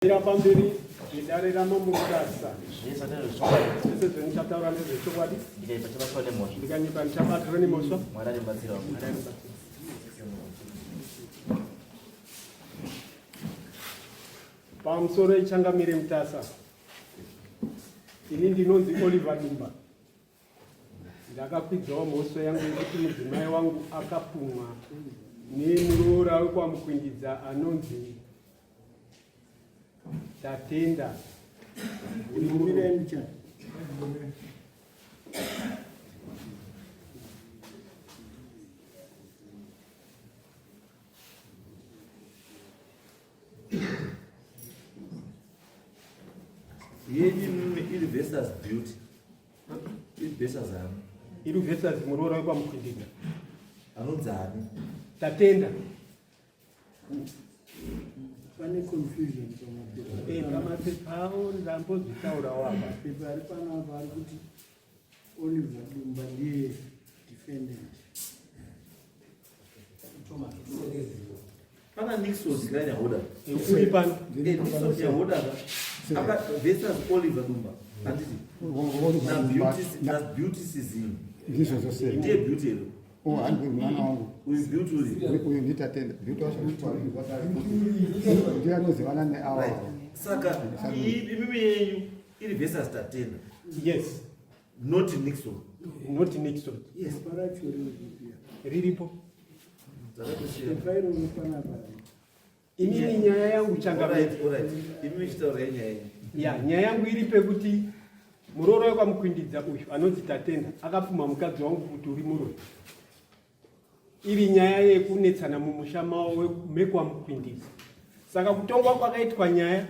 Pamberi idarira Mukadzi. This is when chapter around the Chobadi. Ndikanipa nchabatira nemoswa. Pamusoro ichangamire mutasa. Ini ndinonzi Oliver Dumba. Ndakakwidzawo mhosva yangu yekuti mudzimai wangu akapumwa nemuroora wekwamukwindidza anonzi tatenda. Ili versus beauty. Ili versus Ili versus muroora wekwamukwindidza anonzani tatenda. Pane confusion pamapepa awo ndambozvitaura wapa. pepa ari panapa ari kuti Oliver Dumba ndiye defendant. pana Nixon ganya hoda Uri pano. Nixon ya hoda aka versus Oliver Dumba anditi na beauty season Ndizvo zvose. ndiye beauty ero Handwe mwana wangu. uyu beauty uri Uyu nditatenda. Beauty wacho ndiye anozivana neawa. saka imimi yenyu ili versus tatenda. Yes, not Nixon. not Nixon. Yes, Paracho riri Riripo. pepa iro ripanapa. Inini nyaya yangu changamire. Alright. Imimi chitaura yenyaya. Ya, nyaya yangu iri pekuti muroora wekwamukwindidza uyu anonzi tatenda akapfuma mukadzi wangu kuti uri muroyi. Iri nyaya yekunetsana mumusha mawo mekwamukwindidza. Saka kutongwa kwakaitwa nyaya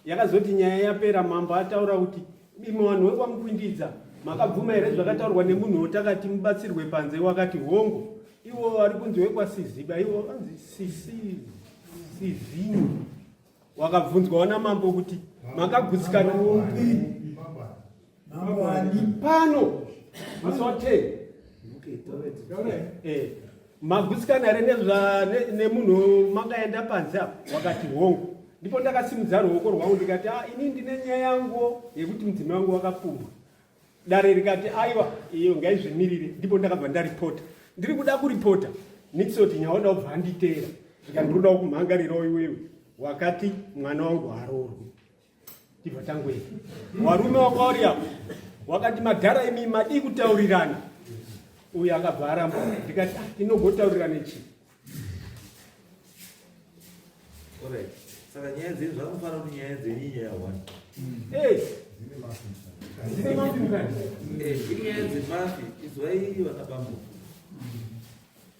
yakazoti nyaya yapera mambo ataura kuti imi vanhu vekwamukwindidza makabvuma here zvakataurwa nemunhu wotakati mubatsirwe panze wakati hongo ivo vari kunzi wekwasiziba ivo vanzi sizini. Wakabvunzwawo namambo kuti makagutsikana pano masote magutsikana here nemunhu makaenda panze apo wakati hongo. Ndipo ndakasimudza ruoko rwangu ndikati ini ndine nyaya yangu yekuti mudzimai wangu wakapumwa. Dare rikati aiwa iyo ngaizvimirire. Ndipo ndakabva ndaripota. Ndiri kuda kuripota Nixon nyaoda kubva anditeera ndikandiroda kumhangarirawo iwewe wakati mwana wangu haroorwi. Ndibva tangwena warume wakauri apo wakati madhara imi madii kutaurirana. Uyu akabva aramba ndikati tinogotaurirane chii. Alright. Saka nyaya dzenyu zvakafanana kuti nyaya dzenyu inyaya one. Dzine mafi mukati. Inyaya dzemafi izwai vana bambo.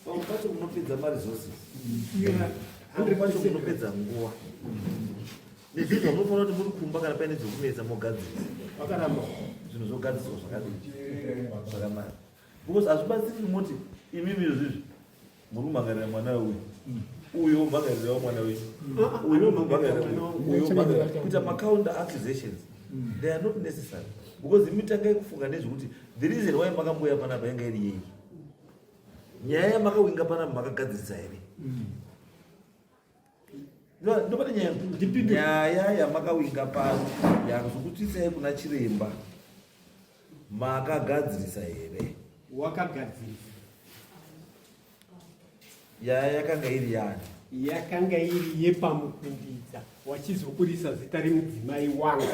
Pamwe pacho munopedza maresources. Pamwe pacho munopedza nguva. Nezvinhu munofanira kuti muri kumba kana paine dzokumedza mogadzisa. Wakaramba. Zvinhu zvogadziswa zvakadini. Zvakanaka. Because hazvibatsiri moti imimi izvizvi muri kumhangarira mwana uyu. Uyo mbagarirawo mwana wedu. Uyo mbagarira kuita macounter accusations. They are not necessary. Because imitanga yekufunga nezvekuti the reason why makamboya panapa yanga iri yei. Nyaya yamakawinga panapa makagadzirisa here. Ndopata nyaya yamakawinga pano yakuzokutwisai kuna chiremba makagadzirisa here. Wakagadzirisa. Nyaya yakanga iri yani. Yakanga iri yepamukwindidza wachizokurisa zita remudzimai wangu.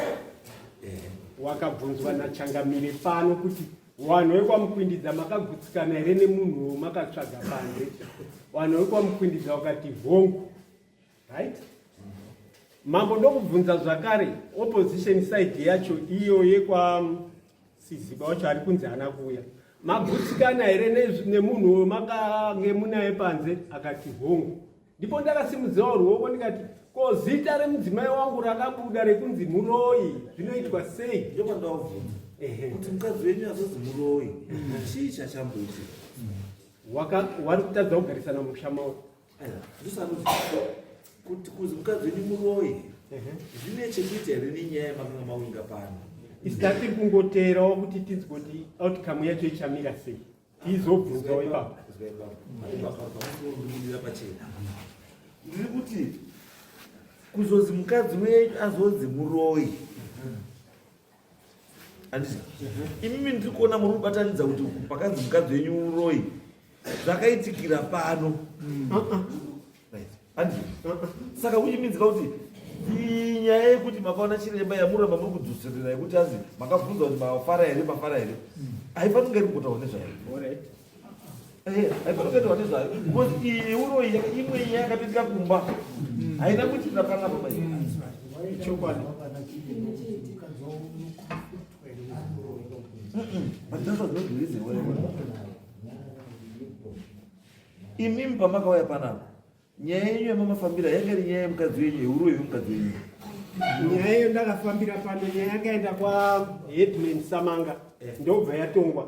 Wakabvunzwa nachangamire pano kuti vanhu vekwamukwindidza makagutsikana here nemunhu makatsvaga panze. Vanhu vekwamukwindidza wakati hongu. Right? Mambo ndokubvunza zvakare opposition side yacho iyo yekwasiziba wacho ari kunzi hana kuuya. Magutsikana here nemunhu makange munaye panze akati hongu. Ndipo ndakasimudzawo ruoko ndikati ko zita remudzimai wangu rakabuda rekunzi muroyi zvinoitwa sei? Ndopa ndavabvunza kuti mukadzi wenyu azozi muroyi chii chachamboitika. Wari kutadza kugarisana mumusha mawo. Ndosanoti kuti kuzi mukadzi wenyu muroyi zvine chekuita here nenyaya yamakanga mawinga pano. Isati kungoteerawo kuti tinzigoti outcome yacho ichamira sei. Tizobvunzawo ipapo. Ndiri kuti kuzozi mukadzi wenyu azonzi muroyi. Anditi imimi ndiri kuona muri kubatanidza kuti pakanzi mukadzi wenyu muroyi zvakaitikira pano. Anditi saka uchiminzika kuti nyaya yekuti makaona chiremba yamuramba muri kudzoserera yekuti azi makabvunza kuti mafara here haifani kunge iri kugotaura nezvayo. Haifani kunge nezvayo because iyi uroyi imwe yakapitika kumba haina kuitira panapa pai. But that's not the reason why. Imimi pamakauya panapa nyaya yenyu yamamafambira yanga iri nyaya yemukadzi wenyu yeuroyi wemukadzi wenyu. Nyaya iyo ndakafambira pano nyaya yakaenda kwaheadman Samanga ndobva yatongwa.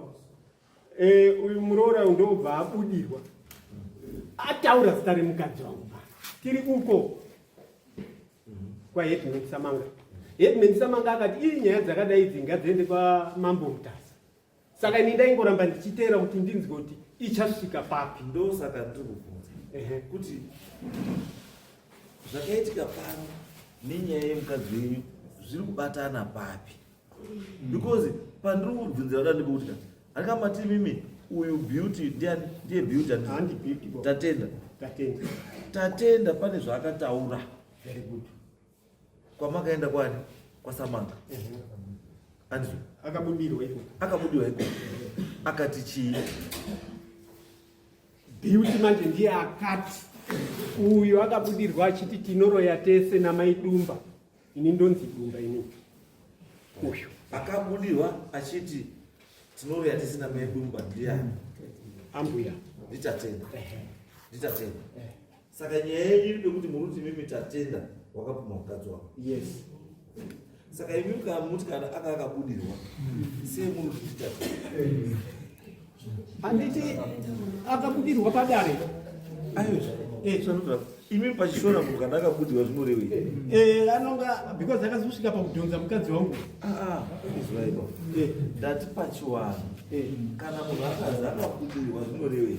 Uyu muroora ndobva abudirwa ataura zita remukadzi wangu tiri uko kwaheadman Samanga. Headman Samanga akati iri nyaya dzakadai dzingadziende kwamambo Mutasa. Saka ini ndaingoramba ndichiteera kuti ndinzwe kuti ichasvika papi. Ndosaka ndiri kubvunza kuti zvakaitika pano nenyaya yemukadzi wenyu zviri kubatana papi, because pandiri kubvunzira kuda ndikuti handikamati mimi uyu beauty ndiye beauty handi beauty tatenda pane zvaakataura. Very good. Kwamakaenda kwani kwaSamanga andizvo akabudirwa iko akati chii beauty manje ndiye akati uyu akabudirwa achiti tinoroya tese namaidumba. Ini ndonzi dumba ini. Uyu akabudirwa achiti tinoroya tese namaidumba ndiani? Ambuya nditatenda. Saka nyaya yenyu iri kuti muruti mimi tatenda wakapuma mukadzi wako. Yes. Saka imi mukamuti kana akabudirwa sei muruti titatenda? Handiti akabudirwa padare. Ayo imi pachishona munhu kana akabudirwa zvinorevei? Anonga because akazosvika pakudhonza mukadzi wangu. Izvaiva ndati pachiwana kana munhu akazi akabudirwa zvinorevei?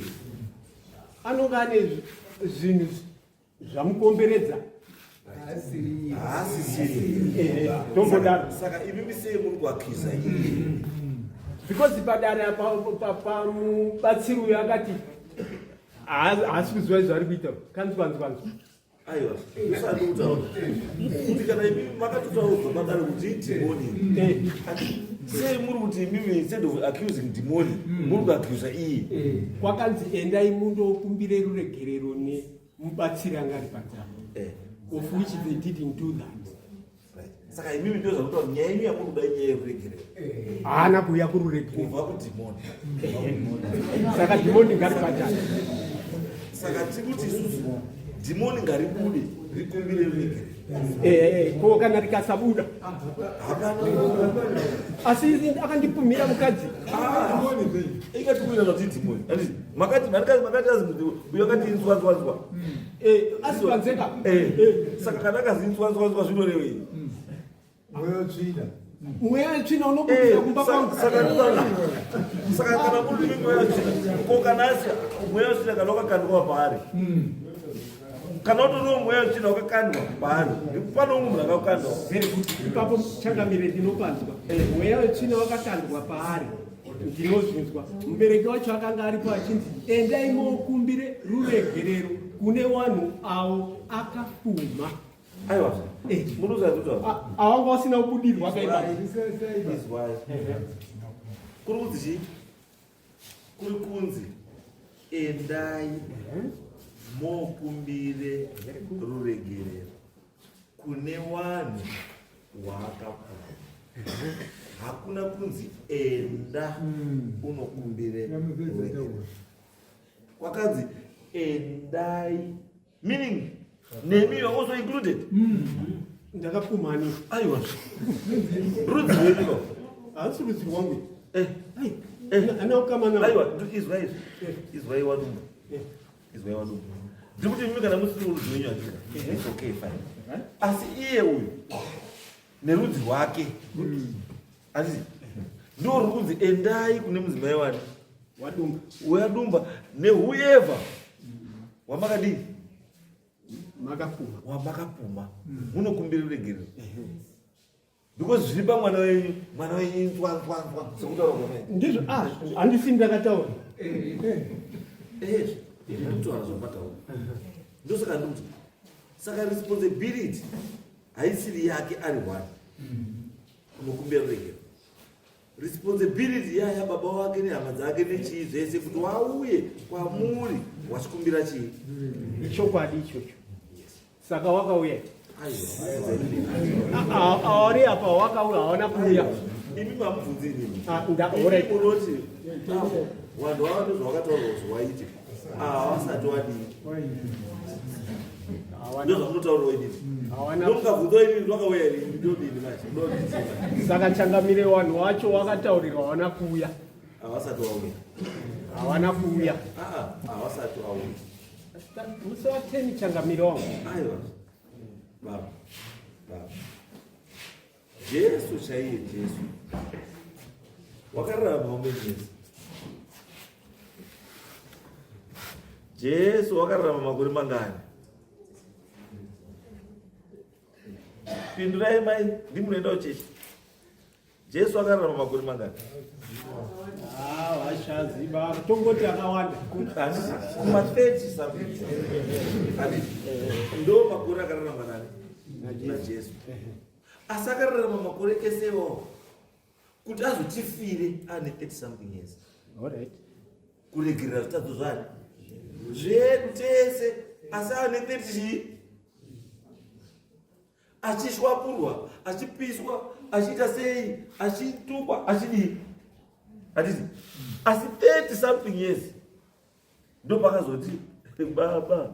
Anonga ane zvinhu zvamukomberedza. Haasisiri. Tombodaro. Saka imimi sei muri kuakiza iyi? Because padare pamubatsiri uyo akati haasi kuziva zvaari kuita. Kanzwanzwa. Aiwa, usati utaura kuti kana imimi makatotaurwa padare kuti idhimoni. Sei muri kuti imimi instead of accusing dhimoni muri kuakiza iyi? Kwakanzi endai mundokumbire ruregerero nemubatsiri anga ari patamo. Of which they didn't do that. Saka imimi ndio zvakuti nyaya yenyu yamuri kuda nyaya yeruregerero haana kuuya kururegerero kubva kudhimoni. Saka dhimoni ngaripatane. Saka tikuti isusu dhimoni ngaribude rikumbire ruregerero. Ko kana rikasabuda asi akandipumira mukadzi ikatikwira zvati dhimoni makati azi uyo akati inzwanzwanzwa asipanzeka. Saka kana akazinzwanzwanzwa zvinorevei? Mweya tsvina unobudira kumba kwangu. Saka kana muri mweya tsvina ko kana asi mweya tsvina kana wakakandwa paari kana utoriwo mweya tsvina wakakandwa paari pano munhu akakandwa. Very good. Ipapo changamire ndinopanzwa. Mweya tsvina wakakandwa paari ndinozvinzwa. Mubereki wacho akanga aripo achinzi endai mokumbire ruregerero kune vanhu avo akapfuma. Aiwa munozazvitaura awanga wasina kubudirwa akaipa. Kuri kunzi chii? Kuri kunzi endai mokumbire ruregerero kune vanhu vaakapfuma. Hakuna kunzi enda unokumbire ruregerero. Kwakanzi endai, meaning nemi you are also included. Ndakapfumani. Aiwa rudzi rwenyu haasi rudzi rwangu. Aiwa izwai wadumba ndikuti mimi kana musiri rudzi rwenyu atika it's okay fine. Asi iye uyu nerudzi rwake asi ndo rudzi endai kune mudzimai wani wadumba nehueva wamakadini makapuma wamakapuma munokumbira uregerero because zviri pamwana wenyu nzwanzwanzwa sekutaura kwamene ndizvo handisi ndakataura ndikutaura zvapataura ndosaka ndikuti saka responsibility haisiri yake ari one unokumbira uregerero responsibility yaya baba wake nehama dzake nechii zvese kuti wauye kwamuri wachikumbira chii chokwadi ichocho saka wakauya aori apa wakauya hawana kuuya imi mamubvunzi inini munoti vanhu vava ndozvavakataurwa kuti waite havasati wadii ndozvamunotaurwa inini nomukabvunza inini ndakauya rini ndodini machi saka changamire vanhu vacho wakataurirwa hawana kuuya havasati wauya hawana kuuya havasati wauya musi wa10 changamire wangu aiwa baba jesu chaiye jesu wakararama ume jesu wakararama makore mangani pindurai mai ndimunoenda uchechi jesu akararama makore mangani vashaziba tongoti akawanda kuma30 ndo makore akararama nani najesu asi akararama makore esewo kuti azotifire ane 30 something years kuregerera zvitadzo zvani zvedu tese asi ane 30 achishwapurwa achipiswa achiita sei achitukwa achidii hatiti asi 30 something years ndo pakazoti baba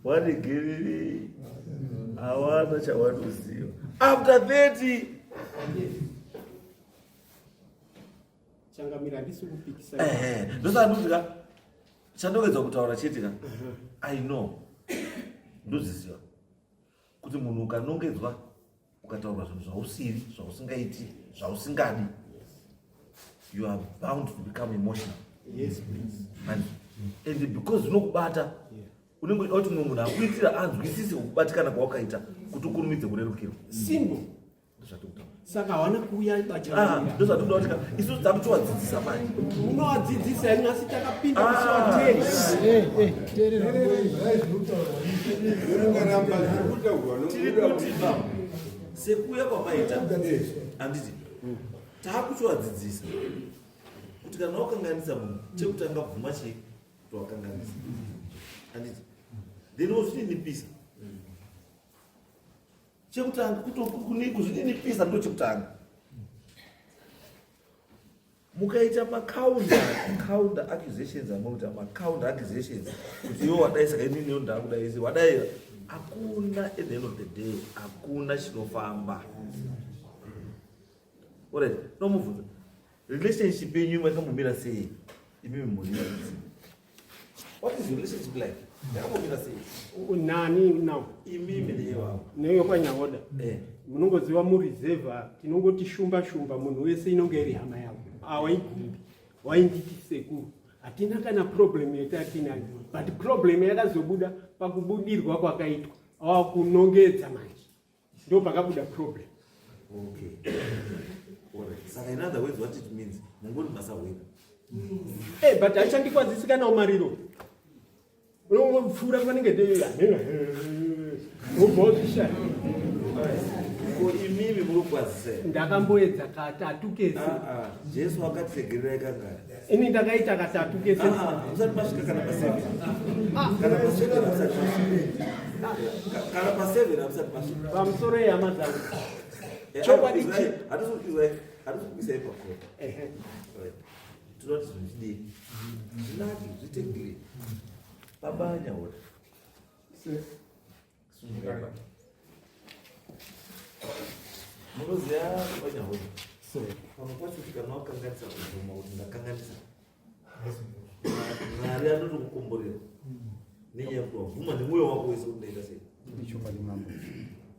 waregererei hawana chawanoziva after 30 changamira ndisi kupikisa ndosandutika chandogedza kutaura chete ka I know ndoziziva kuti munhu ukanongedzwa ukataura zvinhu zvausiri zvausingaiti zvausingadi you are bound to become emotional. Yes, please. And because zvinokubata unenge uchida kuti munhu akuitira anzwisise kubatikana kwawakaita kuti ukurumidze kurerukirwa simple saka hawana kuuya bachangamira ndozvatoda kuti isusu takutowadzidzisa manje unowadzidzisa ini asi takapinda musi wa10 tiri kuti sekuuya kwamaita handiti takutowadzidzisa kuti kana wakanganisa munhu chekutanga bvuma chei kuti wakanganisa handiti then wozvininipisa chekutanga kuzvininipisa ndo chekutanga mukaita macounter accusations amunoita macounter accusations kuti iwo wadai saka inini ndo ndakudaisi wadai hakuna at the end of the day hakuna chinofamba alright nomubvunza relationship yenyu makambomira sei imimi muri what is your relationship like yakambomira sei nani now imimi neiwavo neyo kwanyaoda munongoziva mureserva tinongoti shumba munhu wese inonge iri hama yavo awaigumbi wainditi sekuru hatina kana problem yatinayo but problem yakazobuda pakubudirwa kwakaitwa awakunongedza manje ndo pakabuda problem. Okay. Saka in other words what it means mungori masaweka but hachandikwadzisi kana umariro unongopfuura panenge ubhozisha ko imimi murukwadzisa ndakamboedza katatu kese jesu akatiregererai kangari ini ndakaita katatu kese musati masvika kana pa7 kana pa7 hamusati masvika pamusoro yehama dzangu hatisokuzai pakona tinoti zvichidii zvinaki zvitegere babanyaora munoziya babanyaora pamwe pacho kuti kana wakanganisa kuzoma kuti ndakanganisa mwari anotokukomborera nenyaya yekuti wabvuma nemwoyo wako wese kuti ndaita sei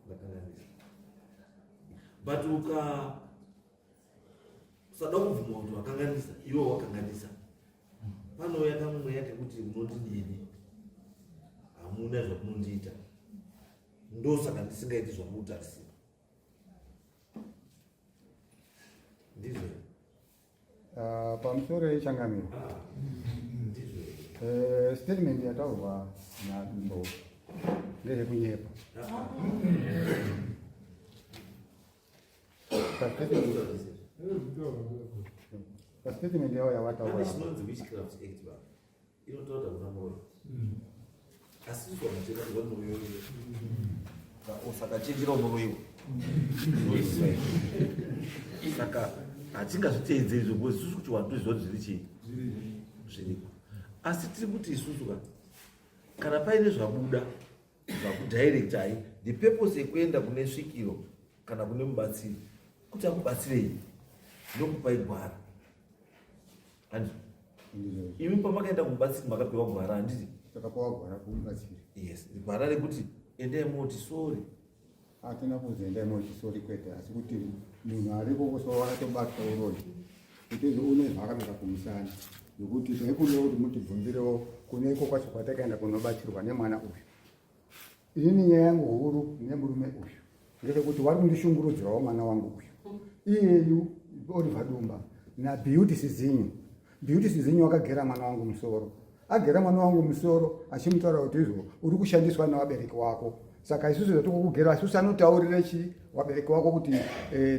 ndakanganisa but usada kubvuma kuti wakanganisa iwe wakanganisa panouya kamwe yake kuti unotidini hamuna zvamunondiita, ndosaka ndisingaiti zvamutarisira. Ndizvo pamusoro yechangamiro statement yataurwa naDumbo ndeyekunyepa. Statement yao yawataura chinonzi Witchcraft Act ba inotaura kuna Moroya, asi zvakatenga kwa Moroya usakachenjera Moroya saka hatingazviteedzeri zvekuti isusu kuti watoziva kuti zviri chii zviriko, asi tiri kuti isusu kana paine zvabuda zvakudirectai the purpose yekuenda kune svikiro kana kune mubatsiri kuti akubatsirei ndokupai gwara. Handi imi pamakaenda kumubatsiri makapiwa gwara, handiti takapiwa gwara kumubatsiri? Yes, gwara rekuti endai moti sori. Hatina kuzi endai moti sori kwete, asi kuti munhu ariko kusowana tobatwa urozvo kuti une zvakabeka kumusana nokuti taikuda kuti mutibvunzirewo kuneko kwacho kwatakaenda kunobatsirwa nemwana uyu. Inini nyaya yangu huru nemurume uyu ngezvekuti wari kundishungurudzirawo mwana wangu uyu iyeyu Oliver Dumba naBeauty Sizinyo. Beauty Sizinyo akagera mwana wangu musoro, agera mwana wangu musoro achimutaura kuti izvo uri kushandiswa nevabereki wako. Saka isusu zvatikukugera isusu anotaurire chi wabereki wako kuti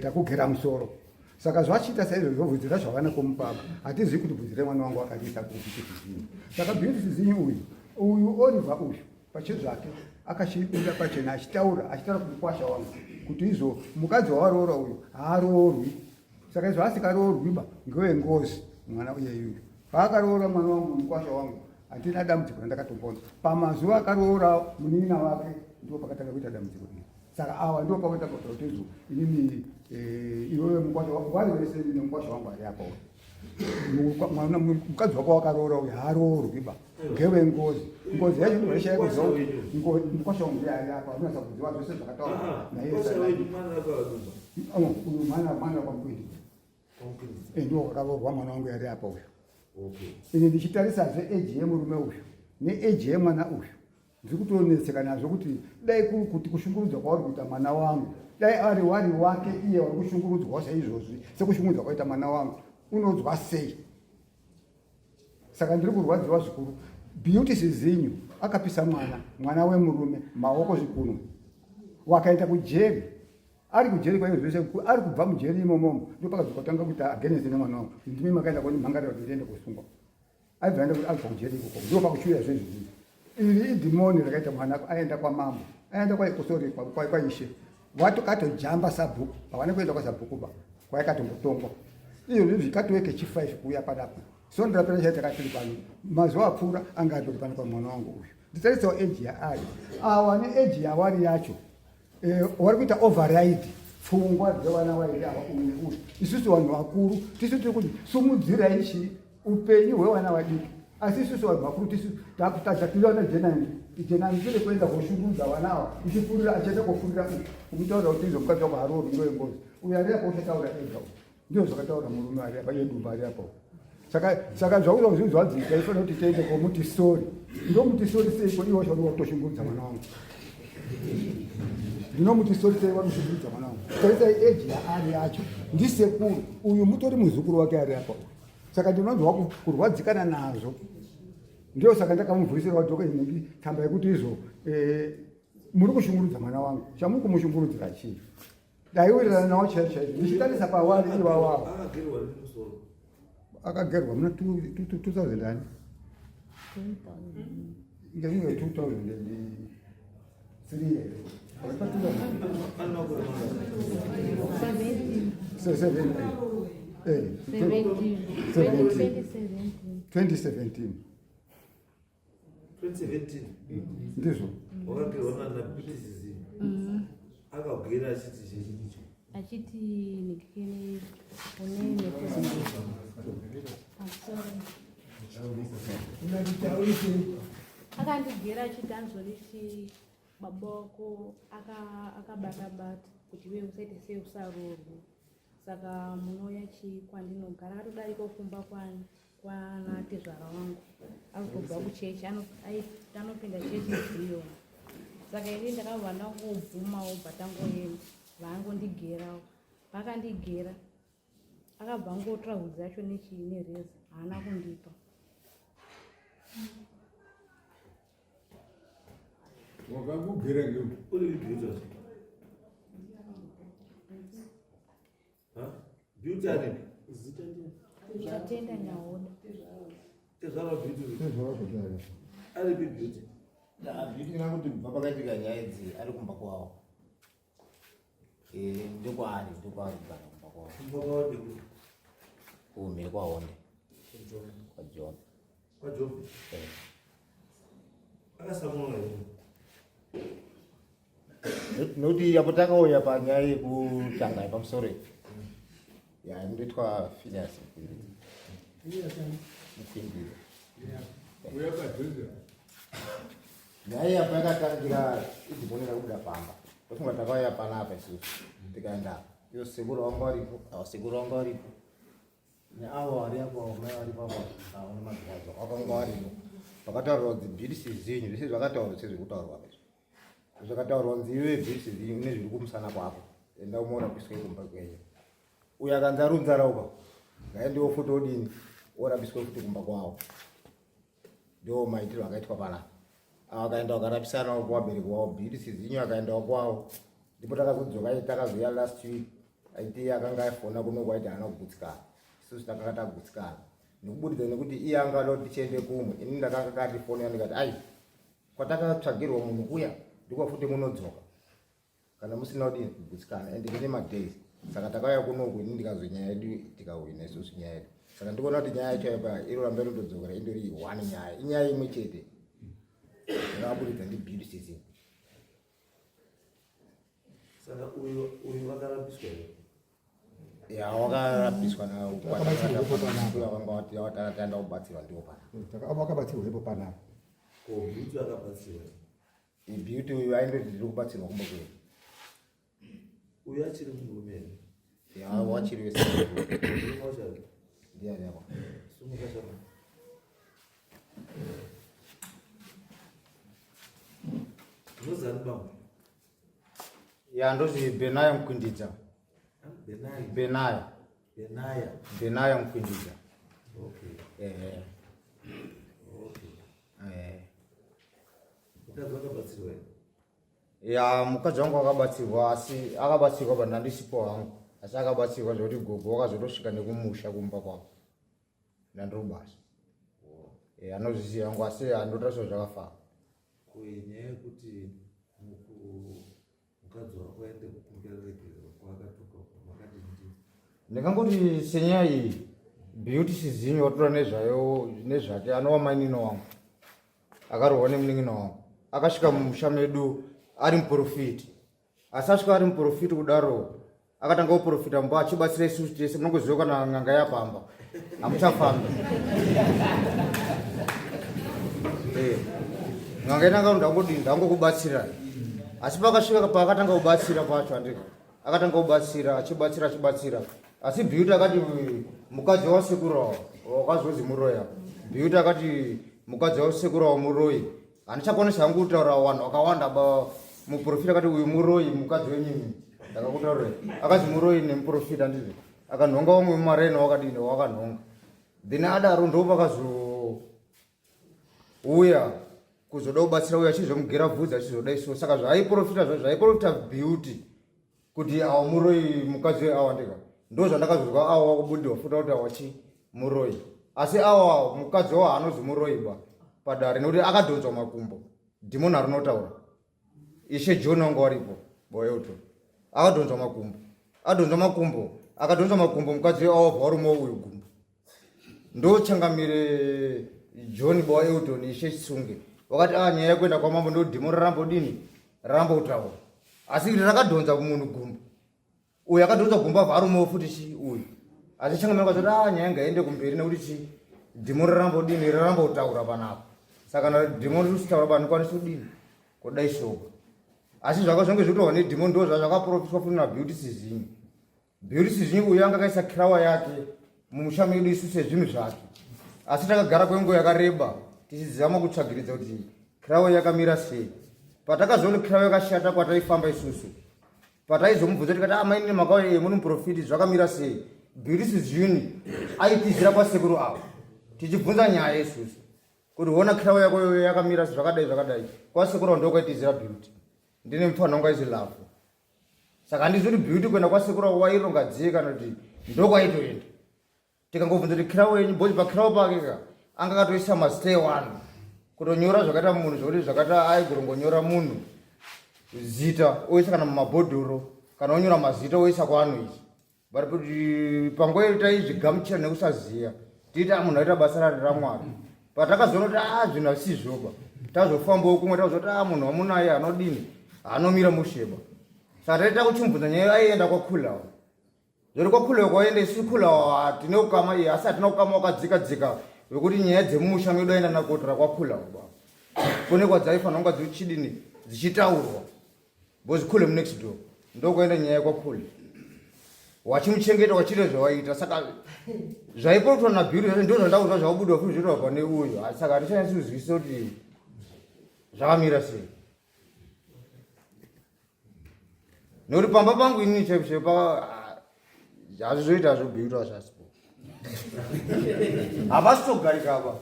takugera musoro. Saka zvachita saizvozvo bvudzi razvavana kumupapa hatizivi kuti bvudzi remwana wangu akaita kupi Sizinyo. Saka Beauty Sizinyo uyu Oliver uyu pachezvake akashipinda pachena achitaura kumukwasha wangu kuti izvo mukadzi wawaroora uyu haaroorwi. Saka izvo asikaroorwiba ngewengozi mwana uyeyu. Paakaroora mwana wangu mukwasha wangu hatina dambudziko randakatombona. Pamazuva akaroora munina wake ndipo pakatanga kuita dambudziko iri. Saka awa ndipo pakatanga kuti izvo inini iwewe mukwasha wangu wari wese nemukwasha wangu ari apo. Mukadzi wako wakaroora uyu haaroorwiba ngewengozi. Ngozi yacho ndoishaye kuziva kuti mukwasha wangu ndiye ari apa. Unasa kuziva zvese zvakataurwa naye. Uyu mwana wakwamkwindi ndio wakaroorwa mwana wangu ari apa uyu. Ini ndichitarisazve eji yemurume uyu neeji yemwana uyu ndiri kutonetseka nazvo kuti dai kuri kuti kushungurudzwa kwauri kuita mwana wangu, dai ari wari wake iye wari kushungurudzwa saizvozvi sekushungurudzwa kwaita mwana wangu, unodzwa sei? Saka ndiri kurwadziwa zvikuru. Beauty Sizinyo akapisa mwana wemurume maoko zvikunwe, wakaenda kujeri. Ari kujeri kwa zvese ari kubva mujeri imomo ndipo pakazotanga kuita against nemwana wangu. Ndimi makaenda kuni mhangariro kuti ndiende kusungwa. Aibvaenda kuti ari kujeri ikoko ndipo pakushuya zvezvi. Iri idhimoni rakaita mwana aenda kwa mambo, aenda kwa kusori kwa ishe. Watu katojamba sabhuku pavane kuenda kwa sabhuku ba kwaikatongotongo iyo zvikatoeke chi5 kuya padapo. So ndirapera chaita katiri pano mazuva apfuura angatori pano kwa mwana wangu uyu. Nditaritsawo age yaari awa neage yawari yacho wari kuita override pfungwa dzevana vairi ava uyu uyu. Isusu vanhu vakuru tisu tiri kuti sumudzirai chi upenyu hwevana vadiki, asi isusu vanhu vakuru tisu takutadza tiriona jenani tiri kuenda koshungurudza vana ava ichifurira achienda kofurira kumutaura kuti izvo mukadzi wako haroori ngewengozi uyu ari apa uchataura ega ndio zvakataura murume ari apa yeDumba ari apa. Saka zvakuda kuzvizvadzika ifanira kuti tiende komuti sori. Ndomuti sori seiko iwo chari kutoshungurudza mwana wangu. Ndinomuti sori seiko wanoshungurudza mwana wangu. Tarisai age yaari yacho ndisekuru uyu mutori muzukuru wake ari apa. Saka ndinonzwa kurwadzikana nazvo. Ndio saka ndakamubvurisira dhoka inenge tsamba yekuti izvo muri kushungurudza mwana wangu. Chamuri kumushungurudzira chii? Dai wirirana nawo chaizvo. Ndichitarisa pawari iwawawo. Akagerwa muna 2000 ani? Ngezinge 2003 2017 ndizvo wakagerwa naBeauty Sizinyo akagera achiti nikikeni unene akandigera achiti anzorichi baba wako akabata-bata kuti iwe usaite sei usaroorwe. Saka munoya chi kwandinogara atodariko kumba kwani kwana tezvara wangu arikubva kuchechi anopinda chechi nziyo saka ini ndakabva ndangobvumawo bhatangoenda vaangondigerawo vakandigera akabva ngotora hudzi yacho nereza haana kundipa wakangogera ngeuti uri beauty beauty ani zvatenda nyaoda tezvara beauty Tezvara ari beauty Beauty kuti bva pakaitika nyaya idzi ari kumba kwawo ndekwaari kana kumba kwawo kumba kumhiri kwaonde kwajob akasamona nokuti apo takauya panyaya yekutanga yepamusoro inoitwa Phineas Mukadzi uyakadzoza nyaya yapo yakatangira idhimonera kubuda pamba tofunga takauya panapa isusu tikaenda iyo sekuru wangu varipo neavo vari apo mai varipo apo aone magirazo vakanga varipo vakataurwa kuti bhirisi zenyu zvese zvakataurwa sezvekutaurwa zvakataurwa kuti iwe bhirisi zenyu une zviri kumusana kwako enda umaorabiswa kumba kwenyu uyo akanzi arunza rauka ngaendiwo futi odini orabiswa futi kumba kwawo ndo maitiro akaitwa panapa akaenda wakarapisanawo kuvabereki wavo bhirisi zenyu akaendawo kwawo ndipo takazodzoka takazoya last week aiti akanga afona kunoko aiti haana kugutsikana isusu takanga tagutsikana nekubudidza nekuti iye angada kuti tichiende kumwe ini ndakanga katifonera ndikati ai kwatakatsvagirwa munhu kuya ndikwa futi munodzoka kana musina kudini kugutsikana ende ine madays saka takauya kunoku ini ndikazonyaya yedu tikahwina isusu nyaya yedu saka ndikuona kuti nyaya yacho yapa iroramba inotodzokera indori one nyaya inyaya imwe chete ndakabudidza ndibhirisizi saka uyu vakarapiswa wakarapiswa nawakanga kubatsirwa ndiwo pana wakabatsirwa ipo panapa beauty akabatsirwa beauty uyu aindoti ndiri kubatsirwa kumba kwenu uyu achiri murume wachiri wese ndiani apa sumukashama unozani bamwe ndozi Benaya Mkwindidza Benaya Mkwindidza mukadzi wangu akabatsirwa asi akabatsirwa pandandisipo hangu asi akabatsirwa zvekuti gogo wakazotosvika nekumusha kumba kwavo ndandiri basa anozviziva yangu asi handotasva zvakafara nyaya yekuti mukadzi wako aende kumukererekero kwakatoka makadini ndikangoti senyaya iyi beauty sizinyo watora nezvake anova mainino wangu akarohwa nemunin'ina wangu akasvika mumusha medu ari muprofiti asi asvika ari muprofiti kudaro akatanga kuprofita mbo achibatsira isusu tese munongoziva kana n'anga yapamba hamuchafamba n'anga inanga ndangokubatsira asi pakasvika paakatanga kubatsira pacho andiko akatanga kubatsira achibatsira asi beauty akati mukadzi wasekurawo wakazonzi muroya beauty akati mukadzi wasekurawo muroyi handichakwanisa hangu kutaura vanhu vakawanda muprofita akati uyu muroyi mukadzi wenyimi ndakakutaurira akazi muroyi nemuprofita ndizvo akanhonga wamwe mumarena wakadini wakanhonga then adaro ndo pakazouya kuzoda kubatsira uyo achizomugera bvudzi achizoda iso saka zvaiprofita beauty kuti awa muroyi mukadzi weawandika ndo zvandakazozwa awa wakubudirwa futa kuti awachi muroyi asi awa mukadzi wawo haanozi muroyi ba padare nekuti akadhonzwa makumbo dhimoni harinotaura ishe john wangu waripo boyeuto akadhonzwa makumbo akadhonzwa makumbo mukadzi weawabva warimo uyu gumbo ndochangamire john boyeuton ishe chisunge wakati nyaya yekuenda kwamambo ndo dhimoni rarambotaura asi rakadhonza munhu gumbo uyu akadhonza gumbo abva arimo futi uyu asi changamira kwazoti nyaya ngaende kumberi nekuti dhimoni rarambotaura panapa saka dhimoni risitaura bandikwanisa kudini kudai shoko asi zvakazonge zvitowa nedhimoni ndo zvazvakaprofitwa futi nabeauty sizinyi uyu anga akaisa kirawa yake mumusha medu isu sezvinhu zvake asi takagara kwenguva yakareba tichizama kutsvagiridza kuti krawo yakamira sei. Patakazoona krawo yakashata kwataifamba isusu, pataizomubvunza tikati amainini makauya muni muprofiti zvakamira sei, Beauty Juni aitizira kwasekuru avo tichibvunza nyaya isusu kuti ona krawo yako yakamira zvakadai kwasekuru ndokwaitizira Beauty. Ndine mufana wanga izilapho saka handizoti Beauty kuenda kwasekuru waironga dziye kana kuti ndokwaitoenda. Tikangobvunza kuti krawo yenyu bhozi pakrawo pake anga akatoisa mastay 1 kutonyora zvakaita munhu zvokuti zvakaita aigorongonyora munhu zita oisa kana mumabhodhoro kana onyora mazita oisa kwano ichi but panguva taizvigamuchira nekusaziya tiita munhu aita basa rari raMwari. Patakazoona kuti zvinhu asizvoba tazofambawo kumwe tazoti munhu wamunaye anodini anomira musheba. Saka taita kuchimubvunza nyaya aienda kwaKhulawa zvori kwaKhulawa kwaenda isu Khulawa hatine ukama asi hatina ukama wakadzika wekuti nyaya dzemumusha medu aenda nakotera kwaKhulawa kune kwadzaifanira kunga dzichidini dzichitaurwa because Khule next door ndokwaenda nyaya kwaKhule wachimuchengeta wachiita zvawaita. Saka zvaiprotwa naBeauty zvese ndizvo zvandaudzwa zvaubuda futi zvoitwa pane uyu. Saka hatichanasi kuzivisa kuti zvakamira sei nekuti pamba pangu inini chaipo hazvizoita zvo Beauty hazvasipo havasitogarika apa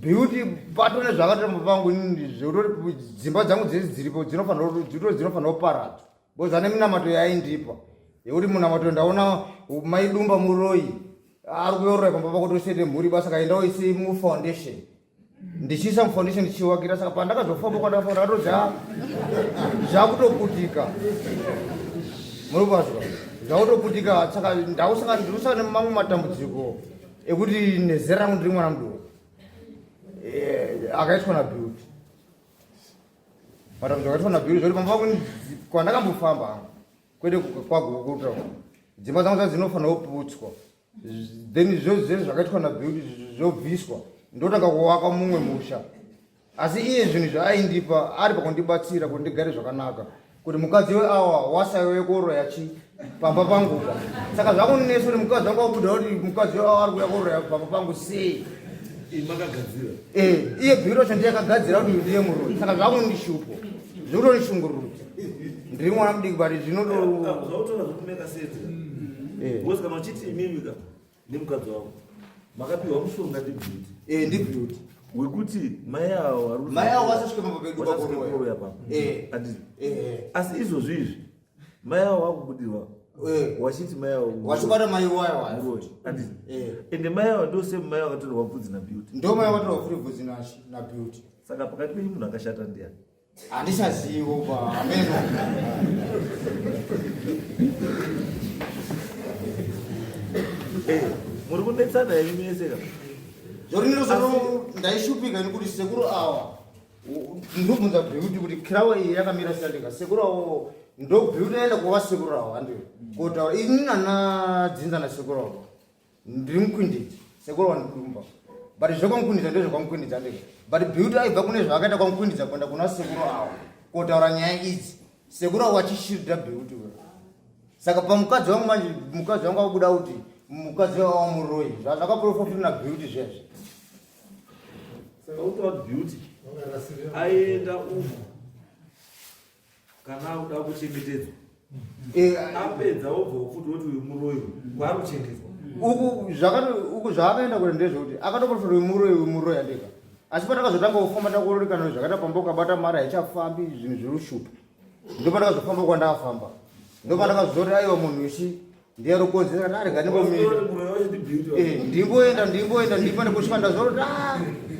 Beauty patone zvakatamba pangu inini zvokuti dzimba dzangu dzese dziripo dzinofanira kuparadzwa because ane minamato yaindipa yekuti munamato ndaona maidumba muroyi ari kuyorora pamba pako tosete mhuri basa kaendawo isi mufoundation ndichiisa mufoundation ndichiwakira. Saka pandakazofamba kwandafamba ndakatodza zvakutoputika murikuzwa zvautoputika. Saka ndosaka nemamwe matambudziko ekuti nezera rangu ndiri mwana mudoko akaitwa naBeauty. Matambudziko akaitwa naBeauty zvoti pamba pangu kwandakambofamba kwete kwagokuta dzimba dzangu dzinofanira kuputswa then izvozvo zvakaitwa naBeauty zvobviswa ndotanga kuwaka mumwe musha. Asi iye zvinhu zvaaindipa ari pakundibatsira kuti ndigare zvakanaka kuti mukadzi weawa wasaiwe koroya chi pamba pangupa. Saka zvakunesa kuti mukadzi wangu wabuda kuti mukadzi weawa ari kuya koroya pamba pangu sei makagadzira iye Beauty wacho ndiye akagadzira kuti ndiye muroyi. Saka zvakundishupo zvokutondishungurudza ndiri mwana mudiki but zvautora zvokumeka sense because kana uchiti imimika nemukadzi wako makapiwa mushonga ndiBeauty ndiBeauty wekuti mai avo vasasvika pamba pedu pakoroya papa asi izvozvizvi mai avo vakubudirwa wachiti mai avo wachibata mai wayo ende mai avo ndosemu mai vakatorwa bvudzi naBeauty ndo mai vakatorwa futi bvudzi naBeauty. Saka pakati penyu munhu akashata ndiani handichazivo pa ameno muri kudetsana yenyu meseka zvoriniro ndaishupika nekuti sekuru awa ndobvunza Beauty kuti krawo iyi yakamira sandika sekuru avo ndo Beauty aenda kuva sekuru avo handiyo kutaura ini nanadzinza nasekuru avo ndiri mukwindidzi sekuru wandidumba but zvokwamukwindidza ndezvokwamukwindidza ndika but Beauty aibva kune zvakaita kwamukwindidza kuenda kuna sekuru avo kotaura nyaya idzi sekuru avo achishirira Beauty. Saka pamukadzi wangu manje mukadzi wangu akubuda kuti mukadzi wavo muroyi zvakaprofofita naBeauty zvezvo. Saka utora kuti Beauty aenda umo kana akuda kuchengetedzwa apedza obva futi woti uyu muroyi kwaari kuchengetedzwa uku zvaakaenda kuti ndezvekuti akatoprofita muroyi andika asi patakazotanga kufamba takuona kuti kana zvakaita pamba ukabata mari haichafambi zvinhu zvirushupa ndopatakazofamba kwandafamba ndopatakazoti aiwa munhu ichi ndiye rukonzera kana arega ndimboenda nekusvika ndazoti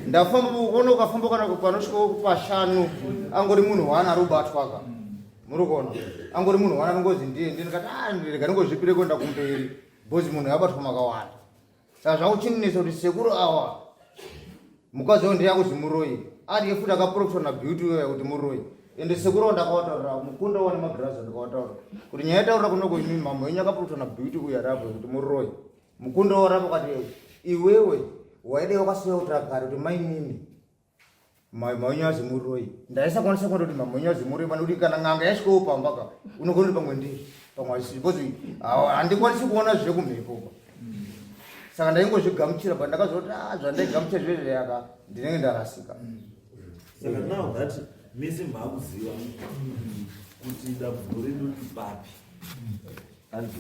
ndafamba kuona ukafamba kana panosvika pashanu angori munhu waana rubatwaka murikuona angori munhu waana nongozi ndiye ndikati ndirega ningozvipire kuenda kumberi bhozi munhu yabatwa makawanda. Saka zvakuchinginisa kuti sekuru awa mukadzi wavo ndiye akuzi muroyi ariye futi akaprofitwa naBeauty uya kuti muroyi ende sekuru avo ndakavataurira mukunda wane magirazi ndakavataurira kuti nyaya yataurira kunoko imi mama wenyu akaprofitwa naBeauty uya rabwe kuti muroyi mukunda wavo rapo kati iwewe waida wakasiya kutaura kare kuti mainini mama wenyu azi muroyi ndaisakwanisa kuona kuti mama wenyu azi muroyi pane kuti kana n'anga yasvikawo pambaka unogona kuti pamwe ndiri pamwe asiri because handikwanisi kuona zvekumhepo. saka ndaingozvigamuchira pandakazoti zvandaigamuchira zvezve yaka ndinenge ndarasika. Saka now that misi mhakuziva kuti dambudziko redu ripapi. Andu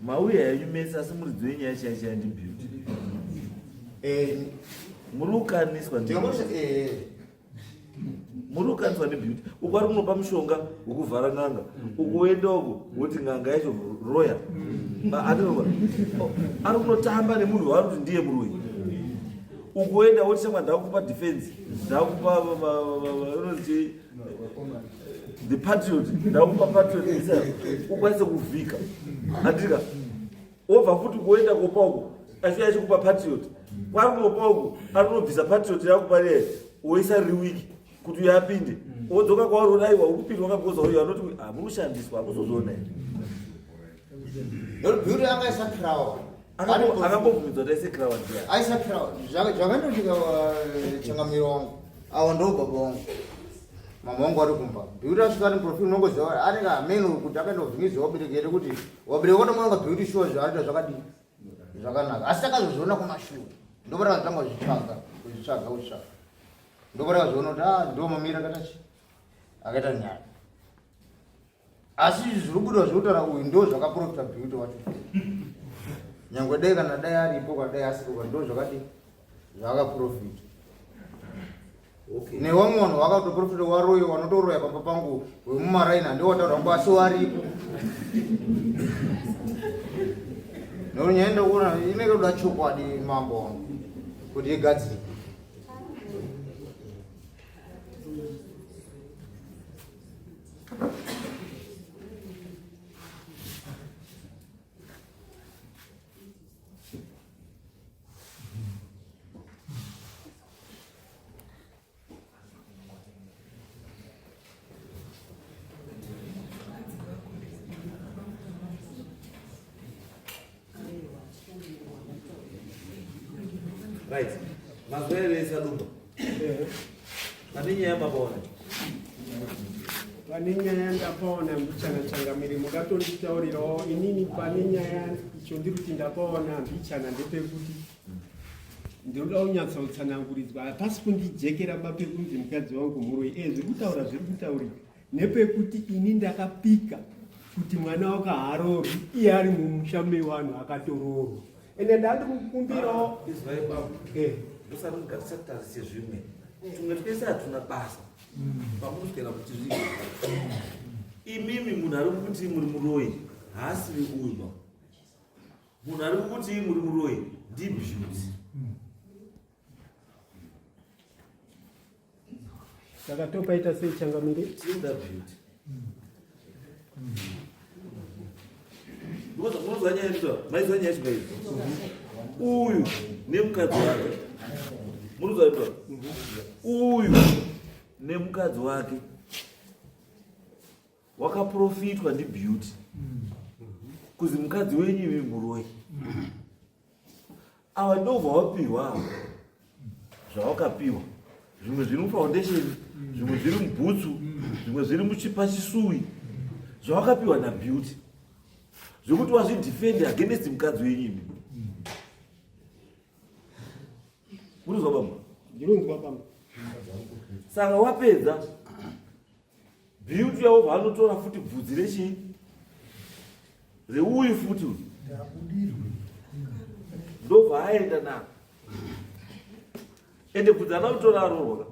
mauya yenyu mese asi muridzi wenyu yachaichaya ndibeauty. Muri kukaniswa nebeauty. Uku ari kunopa mushonga wokuvhara n'anga. Ukuenda uku woti n'anga yacho roya. Ari kunotamba nemunhu waari kuti ndiye muroyi. Ukuenda woti shamwa ndakupa defense, ndakupa the patriot, ndakupa patriot isa ukwanise kuvhika. Andika obva futi kuenda kopa uku asi achikupa patriot. Kwari kunopa uku ari kunobvisa patriot yakupa leye woisa riwiki kuti yapinde. Wodzoka kwauri unaiwa ukupinda wakagoza uyo anoti muri kushandiswa hakuzozoona here. Beauty akaisa crown. Akambobvumidzwa kuti aise crown ndiye. Aisa crown. Zvakandotika changamiro wangu. Awo ndo baba wangu. Mama wangu ari kumba. Beauty asvika ari profile unongoziva anenge ameno kuti akandovhimidzwa wabereki yedu kuti wabereki wakatomanga Beauty show zvaita zvakadii zvakanaka. Asi takazozviona kumashure. Ndopota kutanga kuzvitsvaga. Ndopota kazoona kuti ndo mamira akatachi akaita nyaya. Asi zviri kuda zvotaura uyu ndo zvakaprofita Beauty wacho. Nyangwe dai kana dai aripo kana dai asipo ndo zvakadii zvakaprofita. Okay. Nevamwe vanhu vakatoprofita waroyo vanotoroya pamba pangu wemumaraina ndio wataura kuti asi waripo. Nonyenda kuona inenge kuda chokwadi mambo wangu kuti igadzire. Right. Mazwele sadumba. Pane nyaya mabona. Pane nyaya ndapona mbichana-changamiri mukatonditaurirawo inini pane nyaya icho ndiri kuti ndapona mbichana ndepekuti ndinoda kunyatsotsanangurizwa hapasi kundijekera mapekunzi mukadzi wangu muroyi zviri kutaura zviri kutaurika nepekuti ini ndakapika kuti mwana wakaharorwi iye ari mumusha mevanhu akatoroorwa ende ndandi kukumbirawo ndosaringatisatarise zvimwe tumwe twese hatuna basa pamuswera kuti zvii imimi munhu ari kuti muri muroyi haasivi uyu munhu ari kuti muri muroyi ndibeauty. saka topaita sei changamire tinoda beauty. Munozwa nyaya inoita maizwa nyaya chimwe uyu nemukadzi wake munozwa inoita uyu nemukadzi wake wakaprofitwa ndibeauty kuzi mukadzi wenyu imi muroyi. Ava ndobva wapiwa zvawakapiwa, zvimwe zviri mufoundation, zvimwe zviri mubhutsu, zvimwe zviri muchipachisui, zvawakapiwa nabeauty zvokuti wazvidefend against mukadzi wenyu imi. Munozwa baba? ndinonzwa baba. Saka wapedza beauty yavo vanotora futi bvudzi rechii reuyu futi ndobva aenda nako ende bvudzi ana kutora arorwa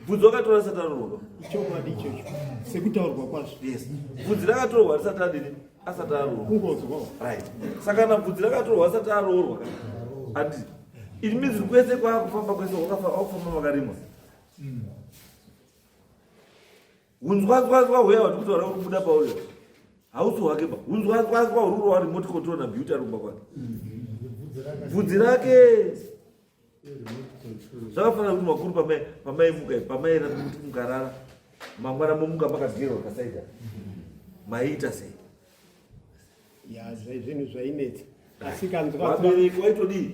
bvudzi wakatora risati arorwa ichokwadi ichocho sekutaurwa kwazvo. yes bvudzi rakatorwa risati adini asati arorwa kungozwawo right. Saka kana bvudzi rakatorwa asati arorwa andi it means kwese kwakufamba kwese wakufamba makarimwa unzwazwazwa huya wati kuti wari kubuda pauri hausi wake ba unzwazwazwa ururo wari remote control na beauty arumba kwake bvudzi rake zvakafanira kuti makuru pamaienda kuti mukarara mangwana momuka makadyerwa kasaida maiita sei ya zvinhu zvainetsa asi vabereki waitodii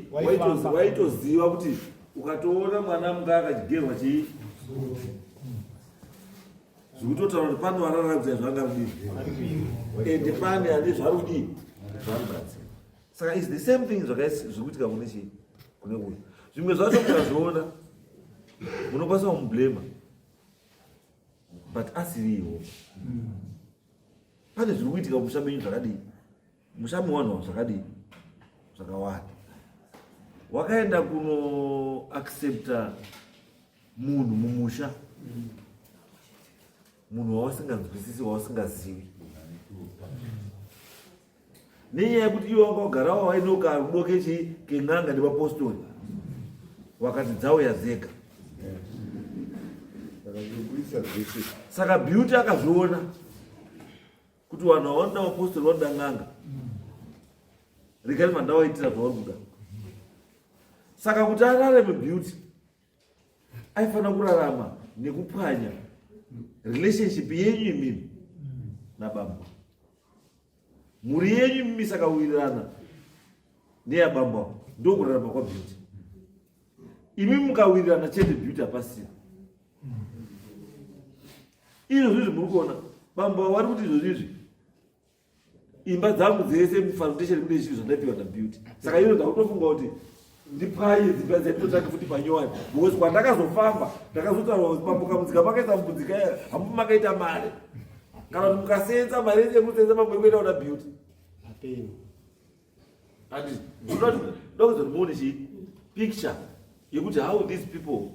waitoziva kuti ukatoona mwana munga akadyerwa chii zvikutotaura kuti pane vararadzira zvangarudii ende pane ane zvarudii zvarugadzira Saka is the same thing zvikuitika kune chii kune uyu. Zvimwe zvacho mukazviona munokwanisa kumublema but asiriwo. Pane zviri kuitika musha menyu zvakadii, musha mewanhu zvakadii zvakawanda. Wakaenda kuno accepta munhu mumusha, munhu wawasinganzwisisi wawasingazivi, nenyaya yekuti iwe wanga wagarawo waino karudo ken'anga nevapostori wakati dzauya dzega. Saka Beauty akazviona kuti vanhu vanoda vapostori vanoda n'anga, regai mandawaitira zvauri kuda. Saka kuti ararame Beauty aifanira kurarama nekupwanya relationship yenyu imimi nababa, mhuri yenyu imimi. Saka wirirana neyababa ndokurarama kwaBeauty. Imimi mukawirirana chete Beauty hapasina. Izvozvi muri kuona bamba vari kuti izvozvi imba dzangu dzese foundation kune chinhu zvandapiwa naBeauty. Saka iyo ndakutofunga kuti ndipwaye dzimba dzetotanga futi panyowani, because kwandakazofamba ndakazotaura kuti pambuka mudzika makaita mbudzika hamupi makaita mari, kana kuti mukasenza mari yese musenza mamwekuenda kuna Beauty Apeni. andi ndokuzoti muone chi picture yekuti how these people,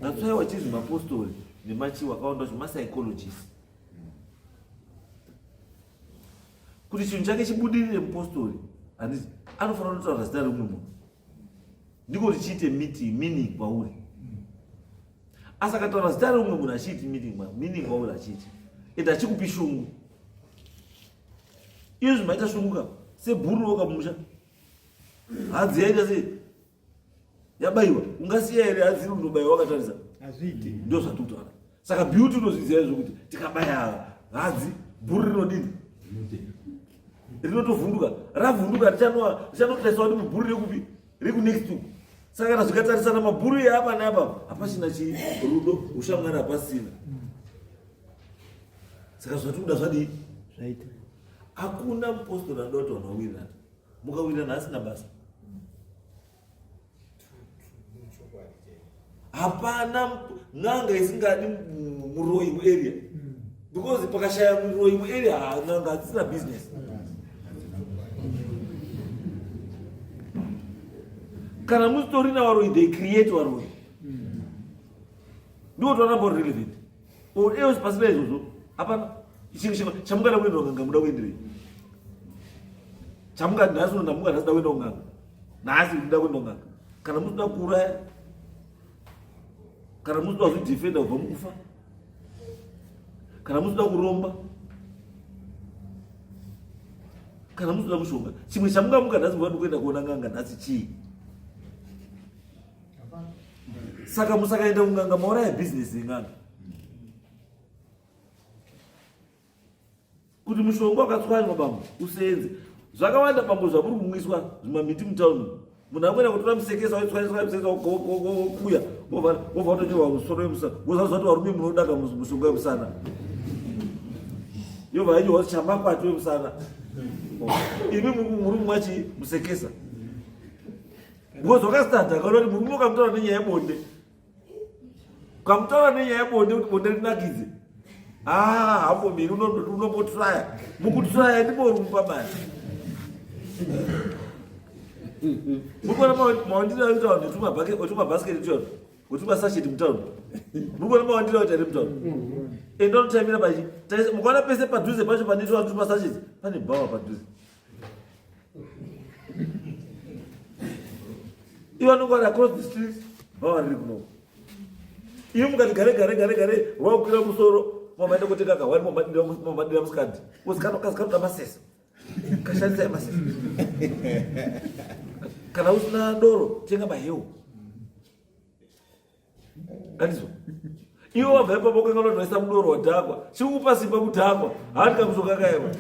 that's why wachizi mapostori nemachi wakaonda kuti mapsychologists, kuti chinhu chake chibudirire mupostori handiti anofanira kutaura zita remumwe munhu ndiko tichiite meaning kwauri. Asi akataura zita remumwe munhu achiiti meaning kwauri achiiti ende achikupi shungu. Iyo zvimaita shungu ka sebhuru roka mumusha, hadzi yaita sei yabaiwa, ungasiya here hadzi unobayiwa wakatarisa? Hazviiti. Ndio zvatutaura. Saka Beauty unozviziva izvo kuti tikabaya hadzi bhuru rinodini, rinotovhunduka. Ravhunduka richanotariswa kuti mubhuru rekupi riku next week. Saka kana zvikatarisana mabhuru eapa neapa hapachina chirudo, ushamwari hapasina. Saka zvatikuda zvadii Zvaita. Hakuna mupostori anoda kuti vanhu vawirirana. Mukawirirana hasina basa. Hapana n'anga isingadi muroyi muarea, because pakashaya muroyi muarea n'anga hadzisina business. Kana musitorina varoyi, they create varoyi. Ndiko tooramba uri relevant. Eos pasina izvozvo hapana chamungada kuenda kunganga muda kuenderei. Chamungati nhasi unonda mungati hasida kuenda kunganga, nhasi ndida kuenda kunganga. Kana musida kuuraya, kana musida kuzvidefenda kubva mukufa, kana musida kuromba, kana musida mushonga, chimwe chamungamuka nhasi muvadi kuenda kuona nganga nhasi chii? Saka musakaenda kunganga mauraya business yenganga. Kuti mushonga wakatswanywa bambo usenze, zvakawanda bambo zvamuri kumwiswa zvimamiti mutauni. Munhu amwena kutora musekesa waitswanya kuya wobva watonyorwa musoro wemusana, wozazvati varume munodaka mushonga wemusana, yobva yanyorwa chamakwati wemusana. Imi muri mwachi musekesa, because wakastanda kana kuti murume ukamutaura nenyaya yebonde, ukamutaura nenyaya yebonde kuti bonde rinakidze, hambo mbiri unombotraya, mukutraya ndipo rumba mari. Mukona mawandira mutauni otuma basket mutauni otuma sachet mutauni, mukona mawandira kuti ari mutauni enda unotamira pachi mukona pese padhuze pacho panoitwa otuma sachet pane bhawa padhuze. Ivo anongwara across the street bhawa riri kuno. Iyo mukati gare wakukwira musoro mamaenda kutenga kahwani mamadira musikandi usikanoda masesa kashandisa masesa. Kana usina doro tenga mahewu andizvo. Iwo wabva ipapo kanga unodhwesa mudoro wadhakwa, chikupa simba kudhakwa haati kamusokakaiwa.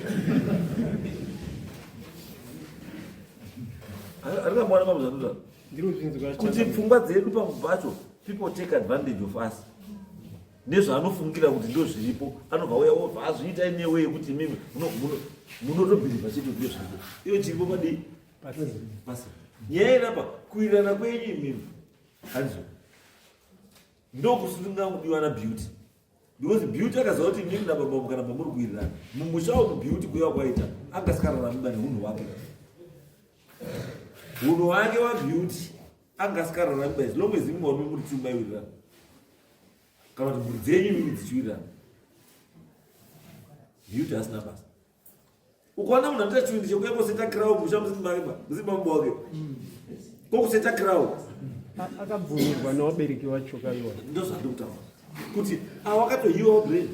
Arikamwana mamuzanura Ndiro zvinhu kuti pfungwa dzedu pamwe pacho people take advantage of us. nezvaanofungira kuti ndo zviripo, anobva uya obva azviita newe kuti mimi munotobhirivha chito zviyo zviripo, iyo chiripo padii pasi. Nyaya inapa kuwirirana kwenyu imimi handizo ndokusunga na beauty, because beauty akaziva kuti imimi nababa kana muri kuwirirana mumusha umu beauty kuya kwaita angasikana mimba neunhu wake, unhu wake wa beauty angasikana mimba as long as imwe wanu muri tumba iwirirana kana kuti mhuri dzenyu mimi dzichiwirirana, beauty hasina basa. Ukaona munhu anoita chiwindi chekuya kuseta crown musha muzimba muboke kokuseta crown akabvumirwa newabereki wacho kaiwa, ndo zvandiri kutaura kuti awakatoyiwawo brain,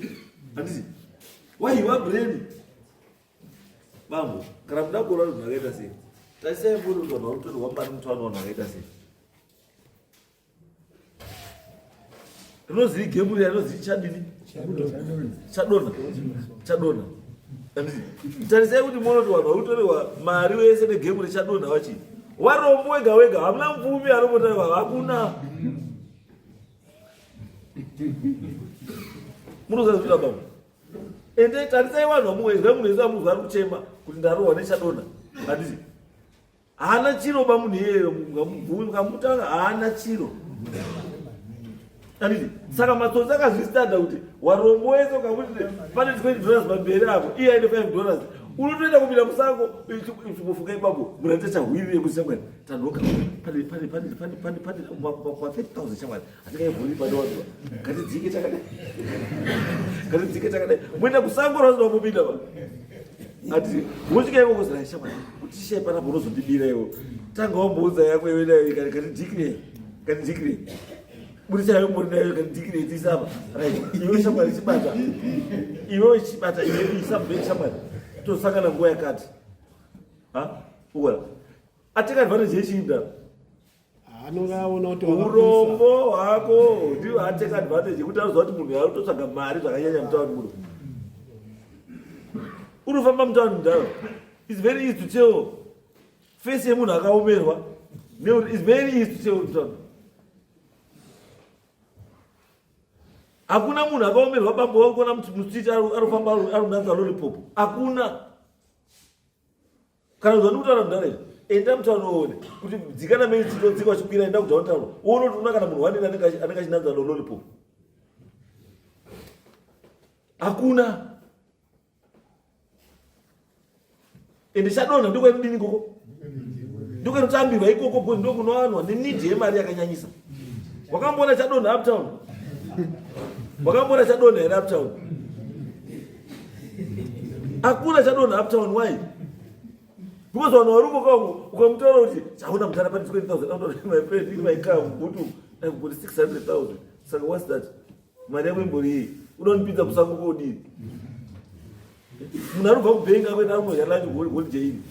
handiti wayiwa brain bambo kana muda kuona kuti munhu akaita sei, tarisai mburi kuti vanhu varutorwa mbari mutano vanhu vakaita sei. Rinozii gemu ria rinozii chadini chadona handiti tarisai kuti munoti vanhu varutorwa mari wese negemu rechadonha wachii warombo wega wega, hamuna mvumi anombotaiwa, hakuna. Munozazvira baba ende tarisai vanhu vamuwezwa munhu wese amuzwa ari kuchema kuti ndarohwa nechadonha, handiti haana chiro ba munhu iyeyo mvumi kamutanga haana chiro, handiti saka matsotsi akazvistanda kuti warombo wese ukamuti pane $20 pamberi ako iye aine $5 unotoenda kumira musango chimufunga ipapo munate chahwirire yekuti chamwari tanoka pane 30,000 chamwari hatikaivhuri padawadziwa ngatidzike takadai muenda kusango razoda mubinda pa ati mosvika iko kuzira chamwari kuti shai panapo unozondibira iwo tanga wamboudza yako iwenayo katidhikire burichayo muri nayo katidhikire tisapa iwe chamwari chibata iwe chibata iwe isabheki chamwari tosangana nguva yakati ukola ateka advantage yechinda anoona kuti urombo hwako ndiwo ateka advantage yekuti anoziva kuti munhu ari kutotsvaga mari zvakanyanya mutauni muno unofamba mutauni mudaro. It's very easy to tell face yemunhu akaomerwa nekuti it's very easy to tell mutauni. Hakuna munhu akaomerwa bambo wakuona mustreet arifamba arunanza lollipop, hakuna. Kana uzwa ndikutaura mudare enda mutauni uone kuti dzikana mei dzinodzika chikwira enda kudowntown uone kuti una kana munhu wanini anenge achinanza lollipop, hakuna. Ende chadonha ndiko kudini koko, ndiko kunotambirwa ikoko kuti ndiko kunowanwa nenidhi yemari yakanyanyisa. Wakamboona chadonha uptown? Wakamboona chadonha here uptown? Hakuna chadonha uptown. Why? Because vanhu vari uko ukamutaura kuti chaona mutara pane 20,000 my friend in my car mutu I've got 600,000. Saka what's that? Mari yako imbori iyi unondipinza kusango kodini? Munhu ari kubva kubenga kuenda kumodya lunch holiday ini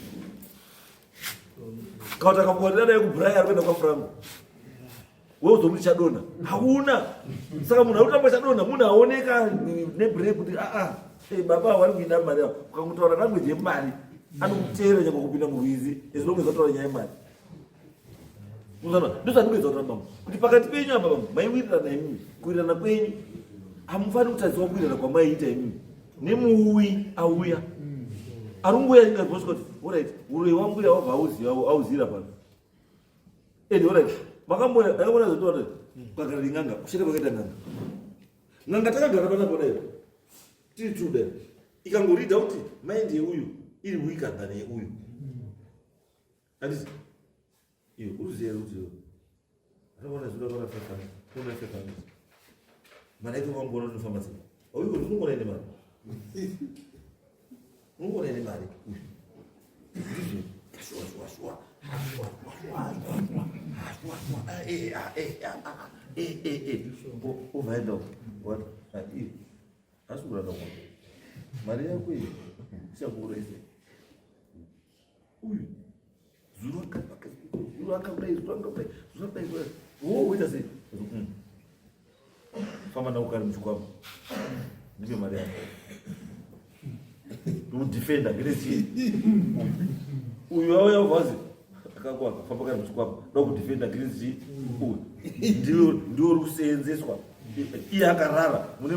kauta kamboenda naye kubhurai ari kuenda kwaFranco wewe uzomuti chadonha hakuna. Saka munhu ari kutamba chadonha munhu aoneka nebreak kuti baba vari kuinda mari yavo ukamutaura language yemari anokuteera nyangwe kupinda murwizi as long as ataura nyaya yemari. Ndozvandikuedza kutaura bamba kuti pakati penyu apa bamba maiwirirana imimi kuwirirana kwenyu hamufaniri kutadziwa kuwirirana kwamaiita imimi nemuwi auya arunguya ingazvosvika kuti alright uroi wangu ya wabva auzira pano ende alright makambona zvotoona kwagara ng'anga kushere kwakaita ng'anga takagara panapa dai tiri true dai ikangoridha kuti mind yeuyu iri weaker than yeuyu handiti iyo uziye kuti anoona zvoda kana feka mana iko wambona nofamba sei auyu kuti unongona ine mari unongona ine mari uvaenda asikurana mari yako iyi ichakuurese uyu zuro akadai woita sei famba naukari muchikwama ndipe mari yako ndikudefenda ngerechii uyu auya ubvazi akangwa famba kari muchikwama ndokudefenda ngerechii uyu ndiwo uri kuseenzeswa iye akarara muri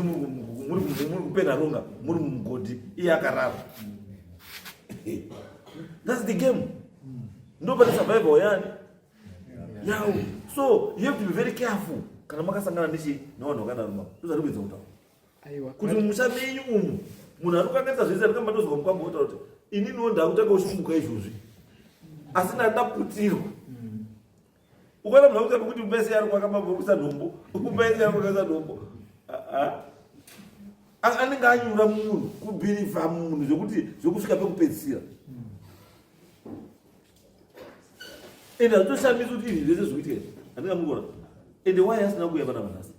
kupenda ronga muri mugodi iye akarara. That's the game. Nobody survival yani. Yao. So you have to be very careful. Kana makasangana ndichi nono kana ruma. Tuzari kuita utawo. Aiwa. Kuti musamenyu umu. Munhu arikangeta zvese arikamba tozwa mukwambo uta kuti inini onda kutaka ushumuka izvozvi. Asina ndaputirwa. Ukana munhu akuti kuti mbese yari kwakamba kusa ndombo. Mbese yari kwakasa ndombo. Anenge anyura munhu kubhirifa munhu zvokuti zvokusvika pekupedzisira. Ende atoshamisa kuti izvi zvese zvikuitika. Andingamugona. Ende why asina kuuya pana vanhasi?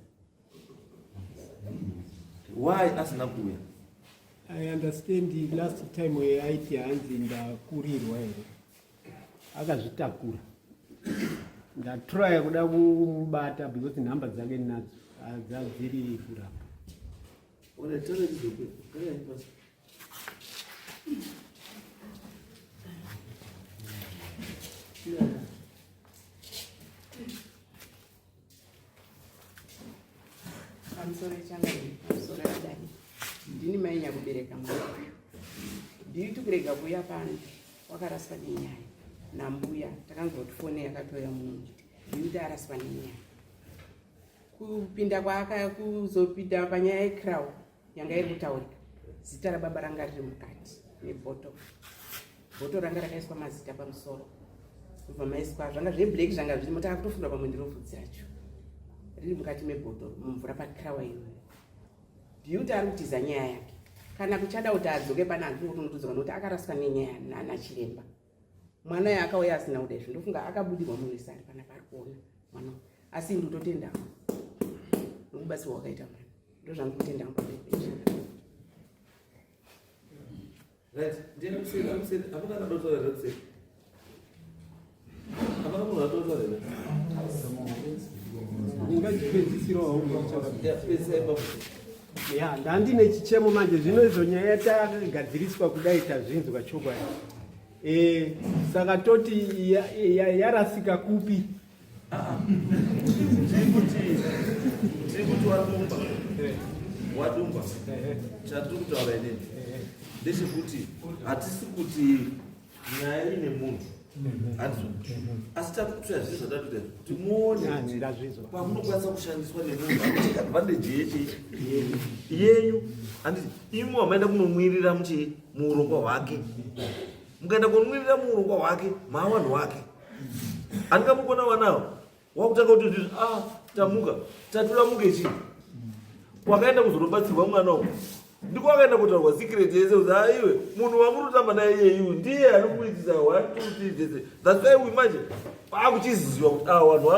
Why asina kuuya? I understand the last time aiti hanzi ndakurirwa here. Akazvitakura. Ndatry kuda kumubata because nhamba dzake nadzo adziri kurapa. Ona tele ndizokwe. Kaya ipasa. Pamusoro changani, pamusoro chadani. Ndini mai nyakubereka mwana. Ndiri kurega kuuya pano wakaraswa nenyaya nambuya takanzwa kuti foni yakatoya munhu ndiri araswa nenyaya kupinda kuzopinda panyaya yeCrown yanga iri kutaurika zita rababa ranga riri mukati nebhoto ranga rakaiswa mazita pamusoro kubva maiswa zvanga zveblack zvanga zvirimo takutofunda pamwe ndirovhudzi racho riri mukati mebhoto mumvura paCrown iyoyo ndiyuti ari kutiza nyaya yake kana kuchada kuti adzoke pana anotonotudzwa nokuti akaraswa nenyaya nachiremba mwana yakauya asina kuda izvo ndofunga akabudirwa muisa ari pana pari kuona mwana asi ndototenda nokubatsirwa wakaita mwana ndozvangu kutenda mubebesha right ndiye kuseri apana kadotora kuseri apana munhu atotora here ungazvipedzisirawo pesa ya ndandine chichemo manje zvino izvo nyaya takagadziriswa kudai tazvinzwa chokwadi saka toti yarasika kupi ndikuti wadumba chatiri kutaura inini ndechekuti hatisi kuti nyaya ine munhu asi tati kutsvaya zvizvi zvatatuita kuti muone pamunokwanisa kushandiswa nemunhu akuti advantage yechi yenyu handiti imi wamaenda kunomwirira muurongwa hwake mukaenda kunomwirira muurongwa hwake maawanhu wake handingamugona wanawo wakutanga kuti tamuka tatura muke chii wakaenda kuzorobatsirwa mwana uyu ndiko wakaenda kutaurwa secret yese kuti aiwe munhu wamurutamba naye iyeiwe ndiye ari kuitisa 1 2 3 dzese that's why manje akuchiziva kuti vanhu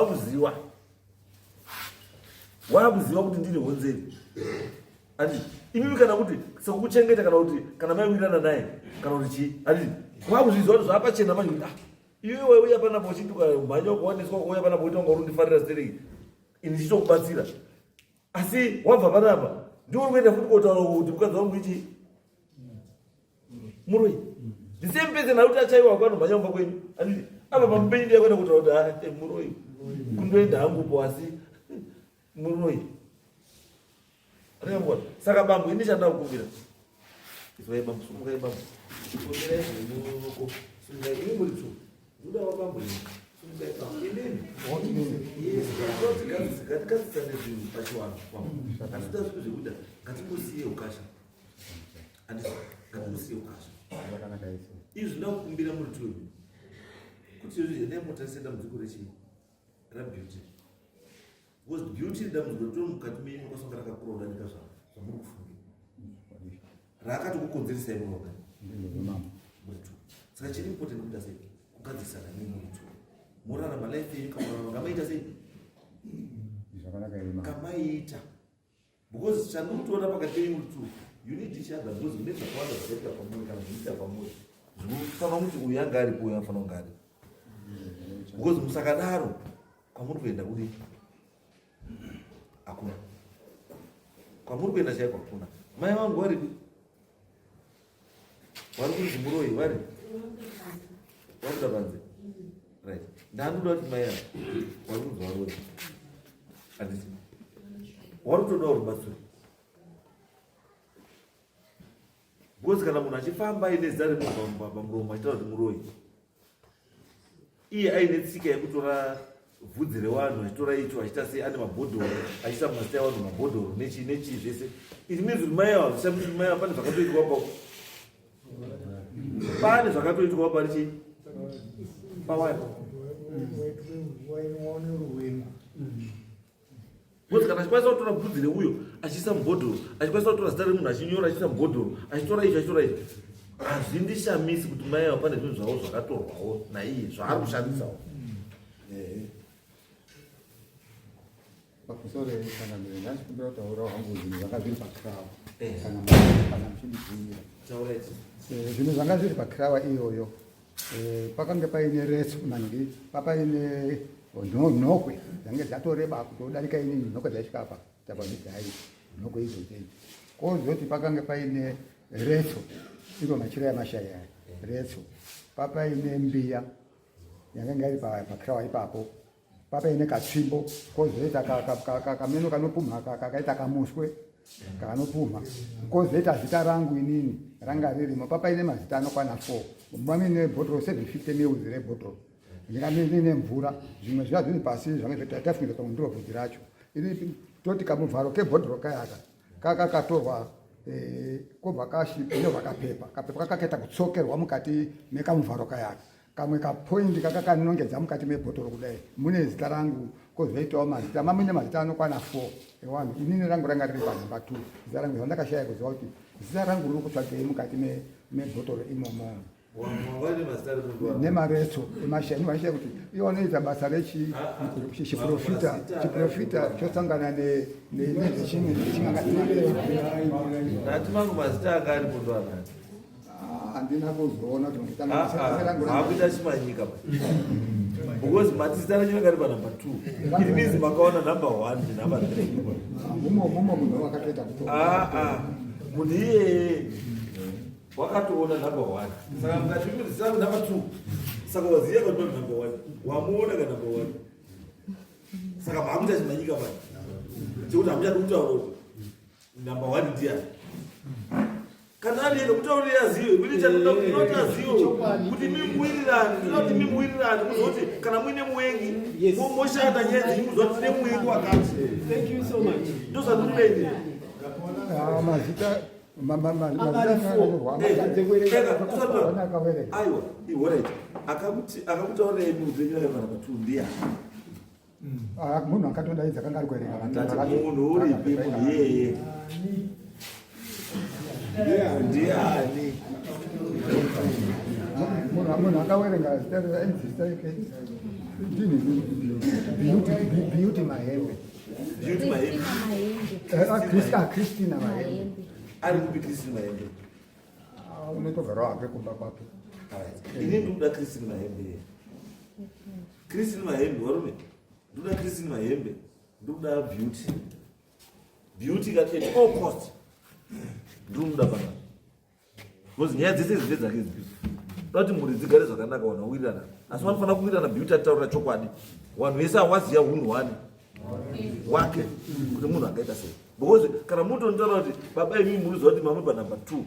vakuziva kuti ndine honzeri andi imimi kana kuti sekukuchengeta kana kuti kana maiwirana naye kana kuti chii andi wakuzviziva kuti zvapachena manje kuti iwe uya panapo uchituka mhanya ukuwaniswa uya panapo uita unga urindifarira stereki ini ndichitokubatsira asi wabva panapa ndiuri kuenda futi kotaura kuti mukadzi wangu ichi muroi ndisempeze nakuti achaiwa kwano mhanya umba kwenyu anditi apa pamupenyu ndiya kuenda kutaura kuti muroi kundoenda hangupo asi muroi atingamugona saka bambo ini chandida kukumbira izwai bambo sumukai bambo kumbira izvonoko sumukai ini muri tsuku ndoda wabambo ini sumukai bambo inini ngatikasisane zvinhu pachiwanhu asita zvinhu zvekuda ngatimusiye ukasha andisi ngatimusiye ukasha izvi ndakukumbira muri tuyu kuti izvi ndaimotarisira dambudziko rechii rabeauty because beauty dambudziko ritori mukati menyu kwasonga rakakura kudarika zvamuri kufungira raakati kukonzeresai murokai muri tuyu saka chiri important kuda sei kugadzisana nemuri tuyu murarama life yenyu kamurarama ngamaita sei kamaita because chandokutoona pakati penyu muri tuyu you need each other because mune zvakawanda zvakaita pamuri kana zvinoita pamuri zvinofanira kuti uyu anga aripo uyu anofanira kunga aripo because musakadaro kwamuri kuenda kudi hakuna kwamuri kuenda chaiko hakuna mai vangu varipi vari kunzi muroi vari vakuda panze right ndandoda kuti mai ava vari kunzi varoi handiti warutoda rubatsuri. Because kana munhu achifamba ine zita remunhu pamuromo achitaura kuti muroyi, iye aine tsika yekutora vhudzi revanhu achitora icho achiita sei ane mabhodhoro achiisa mazita evanhu mabhodhoro nechii zvese. It means kuti mai avo zvishamisi mai avo pane zvakatoitwa pa pane zvakatoitwa parichi pawani. Because kana achikwanisa kutora bvudzi reuyo achiisa mubhodhoro, achikwanisa kutora zita remunhu achinyora achiisa mubhodhoro, achitora izvi hazvindishamisi kuti mai avo pane zvinhu zvavo zvakatorwawo naiye zvaari kushandisawo. pakusore kana mire ndachikumbira kutaura hangu zvinhu zvanga zviri pakrawa kana muchindibvumira zvinhu zvanga zviri pakrawa iyoyo. Pakanga paine resu mangi papaine nhokwe dzange dzatoreba kutodarika inini nhokwe dzaisvika apa tapaidai nhokwe idzodzei kozoti pakanga paine resu iro machira yamashaya resu papaine mbiya yakanga iri pakrawa ipapo papaine katsvimbo kozoita kameno kanopumha kakaita kamuswe kanopumha kozoita zita rangu inini ranga ririmo papaine mazita anokwana 4 mamine bhotoro 750 ml rebhotoro ndinganine mvura zvimwe zviya zviri pasi zvange tafungira kuti ndiro bvudzi racho ini toti kamuvharo kebhodhoro kayaka kakakatorwa kobva kashipinobva kapepa kakakaita kutsokerwa mukati mekamuvharo kayaka kamwe kapoindi kakakanongedza mukati mebhotoro kudai mune zita rangu kozoitawo mazita mamine mazita anokwana 4 ewanhu inini rangu ranga riri panhamba 2 zita rangu zvandakashaya kuziva kuti zita rangu riri kutsvagei mukati mebhotoro imomo nemareso emashaya kuti iwo anoita basa rechiprofita chosangana natimangu mazita anga ari kundwana handina kuzoona akuita chimanyika because mazita racho anga ari panhamba 2 it means makaona number 1 nenumber 3 mumo munhu wakatoita kutoa munhu iyeye wakatoona number 1 saka mukachimiridzisa number 2 saka waziva kuti number 1 wamuona ka number 1 saka maakuita chimanyika pano chekuti hamuchadi kutaura number 1 ndiani kana alienda kutaura yazive kuti chanoda kuti inoti azive kuti mimuwirirani inoti mimuwirirani kuzoti kana muine muwengi moshanda nyedzi imuzwa kuti tine muwengi wakati. Thank you so much. ndozvatirikuenda mazita aiwa ihorit akakutaurei muupenyu pa 2 ndiani munhu akatodaidza kanga ari kuerenga munhu uripi munhu iyeye ndiani munhu akawerenga zita ike beauty mahembe Christina mahembe ari kupi Christina mahembe unotogarawo hake kumba kwake ini ndikuda Christina mahembe Christina mahembe warume ndoda Christina mahembe ndokuda beauty at all cost ndinomuda pana because nyaya dzese dzine dzake zipi kuti mhuri dzigare zvakanaka vanhu vawirirana asi vanofanira kuwirirana beauty ataurira chokwadi vanhu vese hawaziva unhu wake kuti munhu akaita sei because kana mutonotaura kuti baba imi munoziva kuti mamuri panumber 2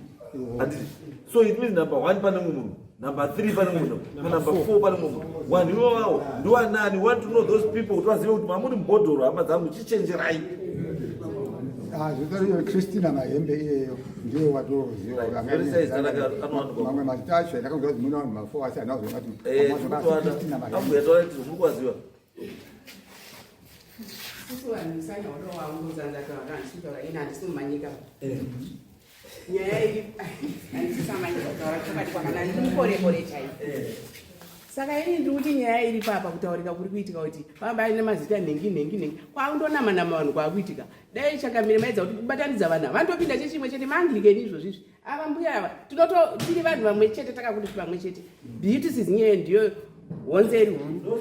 handiti so it means number 1 pane mumwe munhu number 3 pane mumwe munhu number 4 pane mumwe munhu vanhu ivovavo ndiwanani want to know those people kuti vazive kuti mamuri mubhodhoro hama dzangu chichenjerai. zvitoriyo Christina mahembe iyeyo ndiyo watozivaamwe mazita acho ndakakuziva kuti muna vanhu ma4 asi handinakuziva kuti Sisi wanisanya wado waunguza ndataura nditaura ina ndisimanyika. Nyaya iri andisamanyika kutaura chakati kwakana ndikore chai. Saka ini ndikuti nyaya iri papa kutaurika kuri kuitika kuti pamba ine mazita nengi kwaundonama vanhu kwakuitika. Dai chakamire maidza kuti kubatanidza vanhu vandopinda chechimwe chete maanglikeni izvozvizvi. Ava mbuya ava tiri vanhu vamwe chete takakuti vamwe chete. Beauty sizinye ndiyo wonzeri huru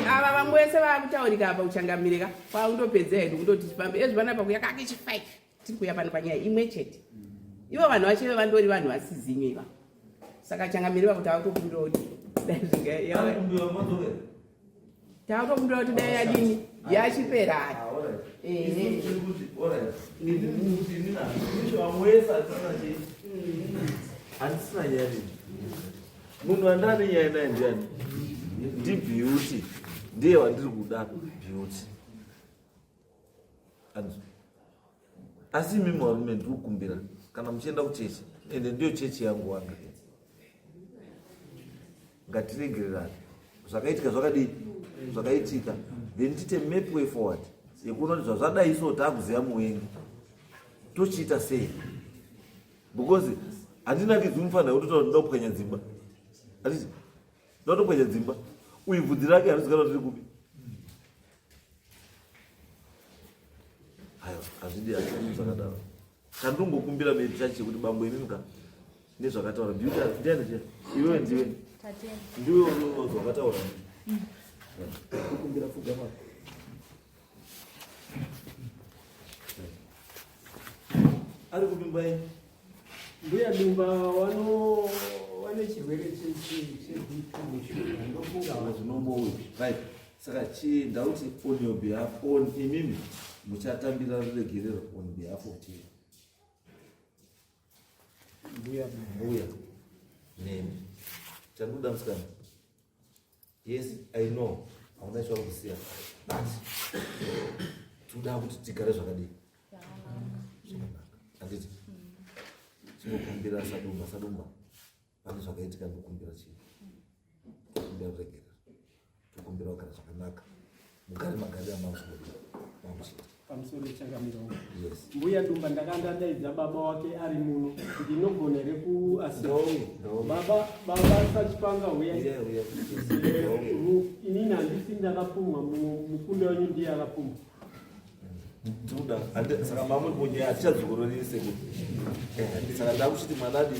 ava vamwe vese vakutaurika apa kuchangamirika kwaundopedza hedu kundoti chipambe ezvivana pakuya kake chi5 tiri kuya pano panyaya imwe chete ivo vanhu vachive vandori vanhu vasizinye iva saka changamirira kuti avakupindira kuti Takakumbira kuti dai yadini yachipera. Handisina nyaya munhu andane nyaya naye ndiani ndibhiuti ndiye wandiri kuda bhiuti asi imimi varume ndiri kukumbira kana muchienda kuchechi ende ndiyo chechi yangu wanga ngatiregererane zvakaitika zvakadii zvakaitika then tite map way forward yekuona kuti zvazvadai so taakuziva muwengi tochiita sei because handinakidzwi mufanira kutotaura kuti ndopwenya dzimba hatiti ndotopwenya dzimba uyu bvudzi rake harizikana riri kupi aiwa hazvidi hazvidi zvakadaro chandingokumbira mechachi kuti bambo ininika nezvakataura bhiuti ndiani che iwewe ndiwe ndiwe zvakataura kukumbira fuga mako ari kupimba ini mbuya dumba wane chirwere chedzitundushundofunga zvinombowe right saka ndauti on your behalf on imimi muchatambira ruregerero on behalf of chii mbuya nemi chandoda musikana yes I know hauna chava kusiya but toda kuti tigare zvakadii handiti tinokumbira sadumba pane zvakaitika ndokumbira chii kumbira ruregerero tokumbira kugara zvakanaka mugare magari amamuchita pamusoro changamiro yes mbuya dumba ndakandadaidza baba wake ari muno kuti inogona here baba sachipanga inini handisi ndakapumwa mukunda wenyu ndiye akapumwa toda saka mamwe munyaya hatichadzokororise saka ndakuchiti mwanadi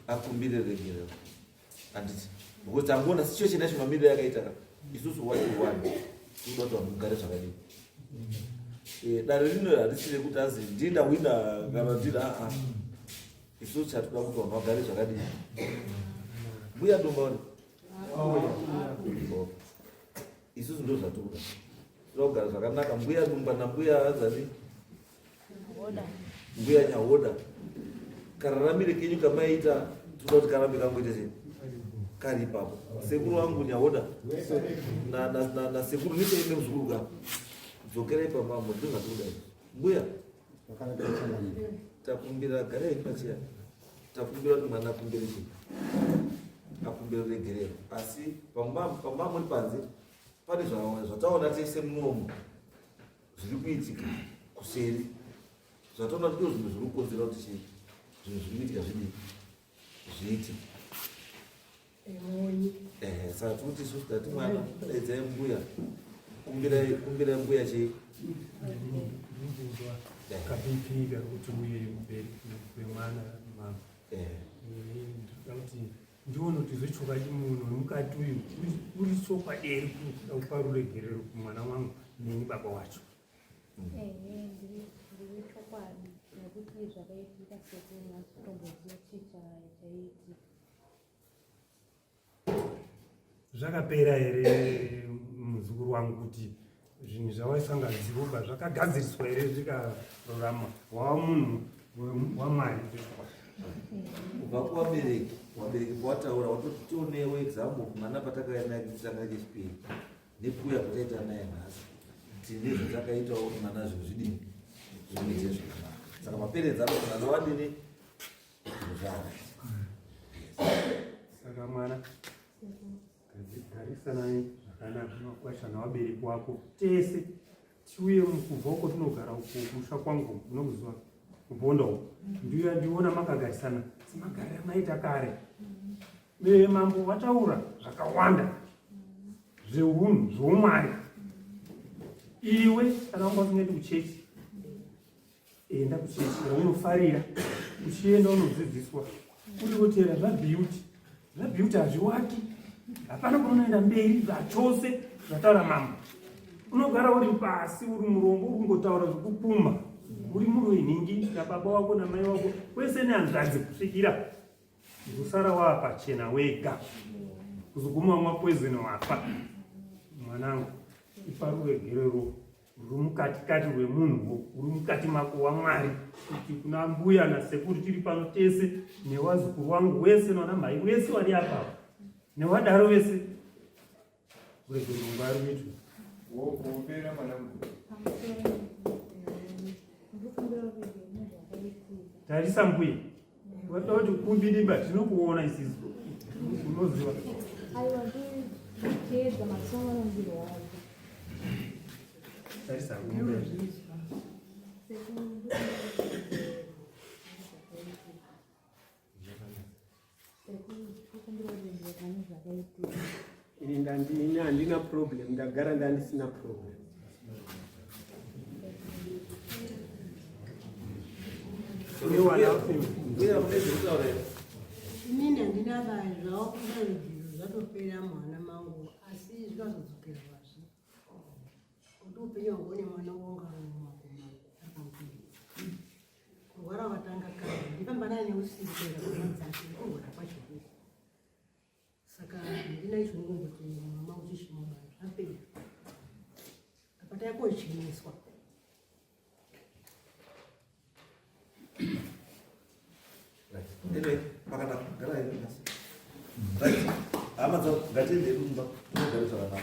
akumbire regerero handiti because tangoona situation yacho mamiriro yakaitaka isusu wani toda kuti vanhu mugare zvakadii dare rino harisire kuti azi ndida wina kana ndida isusu chatoda kuti vanhu vagare zvakadii mbuya domba isusu ndo zvatoda toda kugara zvakanaka mbuya dumba nambuya azani mbuya nyahoda kararamire kenyu kamaita toda kuti karambe kangoite sei kari ipapo sekuru wangu nyahoda nasekuru nicheine muzukuru kavo dzokerai pamambo ndo zvatoda mbuya takumbira garai pachiya takumbira kuti mwana akumbire chii akumbire regerero asi pamba muri panze pane zvataona tese munomu zviri kuitika kuseri zvataona kuti ndo zvinhu zviri kukonzera kuti chii zvinhu zviri kuitika zvidii zviitike saka tikuti isusu tati mwana daidzai mbuya kumbirai mbuya chii kapipira kuti uye kwemwana mama kuti ndione kuti zvechokwadi munhu mukati uyu uri chokwaderi kuda kupa ruregerero kumwana wangu neni baba wacho ndiri chokwadi nekuti zvakaitika sekunyatomboziva chicha chaitika zvakapera here muzukuru wangu kuti zvinhu zvawaisangadziroba zvakagadziriswa here zvikarorama wava munhu wamwari kubva kuvabereki kwataura watoti tionewo example mwana patakaenda naye kuchitanga chechipiri nepuya pataita naye nhasi tine zvatakaitawo kuti mwana zvinhu zvidini zviite zvakanaka saka maperedzi ano mwana wadini zvara saka mwana garisana zvakanaka unokwashana wabereki wako tese tiuye kubva uko tinogara uko kusha kwangu unokuziva kubhonda uko ndiona makagarisana semagariro maita kare mambo vataura zvakawanda zveunhu zvoumwari iwe kana wanga usingaendi kuchechi enda kuchechi raunofarira uchienda unodzidziswa uri kutera zvabhiuti hazviwaki hapana kunoenda mberi zvachose zvataura mambo unogara uri pasi uri murombo uri kungotaura zvekupumba uri munhu inhingi nababa wako namai wako wese nehanzvadzi kusvikira usara wapachena wega kuzoguma mapoison wafa mwanangu iparuregerero ruri mukatikati rwemunhu uri mukati mako waMwari kuti kuna mbuya nasekuru tiri pano tese newazukuru wangu wese nawana mhai wese wari apapo newadaro wese kuregero Mwari wetu wopera mwanangu tarisa mbuya wada kuti kumbidimba tinokuona isizo unoziva tarisa mbuya ini handina problem, ndagara ndandisina problem. Inini handina vanhu zvawakudaro zviro zvatopera mwana mangu asi zvinozodzokera vazvi kuti upenyu hwangu nemwana wongaromakomaakakui kurwara watanga kare ndifamba naye neusiku kuenda kumadzake kurwara kwacho kuko saka handina izvo ngongoti mama uchishimoba zvapera apa taipocheneswa Anyway, makan apa? Gara ini mas. Right. Amat so, gaji dia pun bang. Dari sana.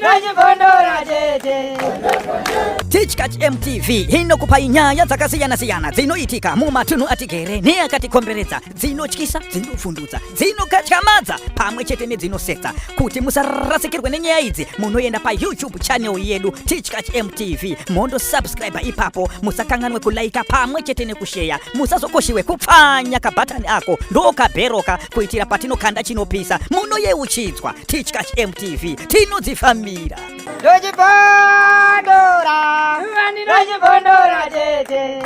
Doji Pandora, jeje. Teach Catch MTV inokupa inyaya dzakasiyana-siyana dzinoitika mumatunhu atigere neakatikomberedza, dzinotyisa, dzinofundutsa, dzinokatyamadza pamwe chete nedzinosetsa. Kuti musarasikirwe nenyaya idzi munoenda paYouTube channel yedu Teach Catch MTV mondo subscribe ipapo, musakanganwe kulaika pamwe chete nekushare, musazokoshiwe kupfanya kabhatani ako ndokabheroka kuitira patinokanda chinopisa munoyeuchidzwa. Teach Catch MTV tinodzifamira. Doji Pandora, jeje.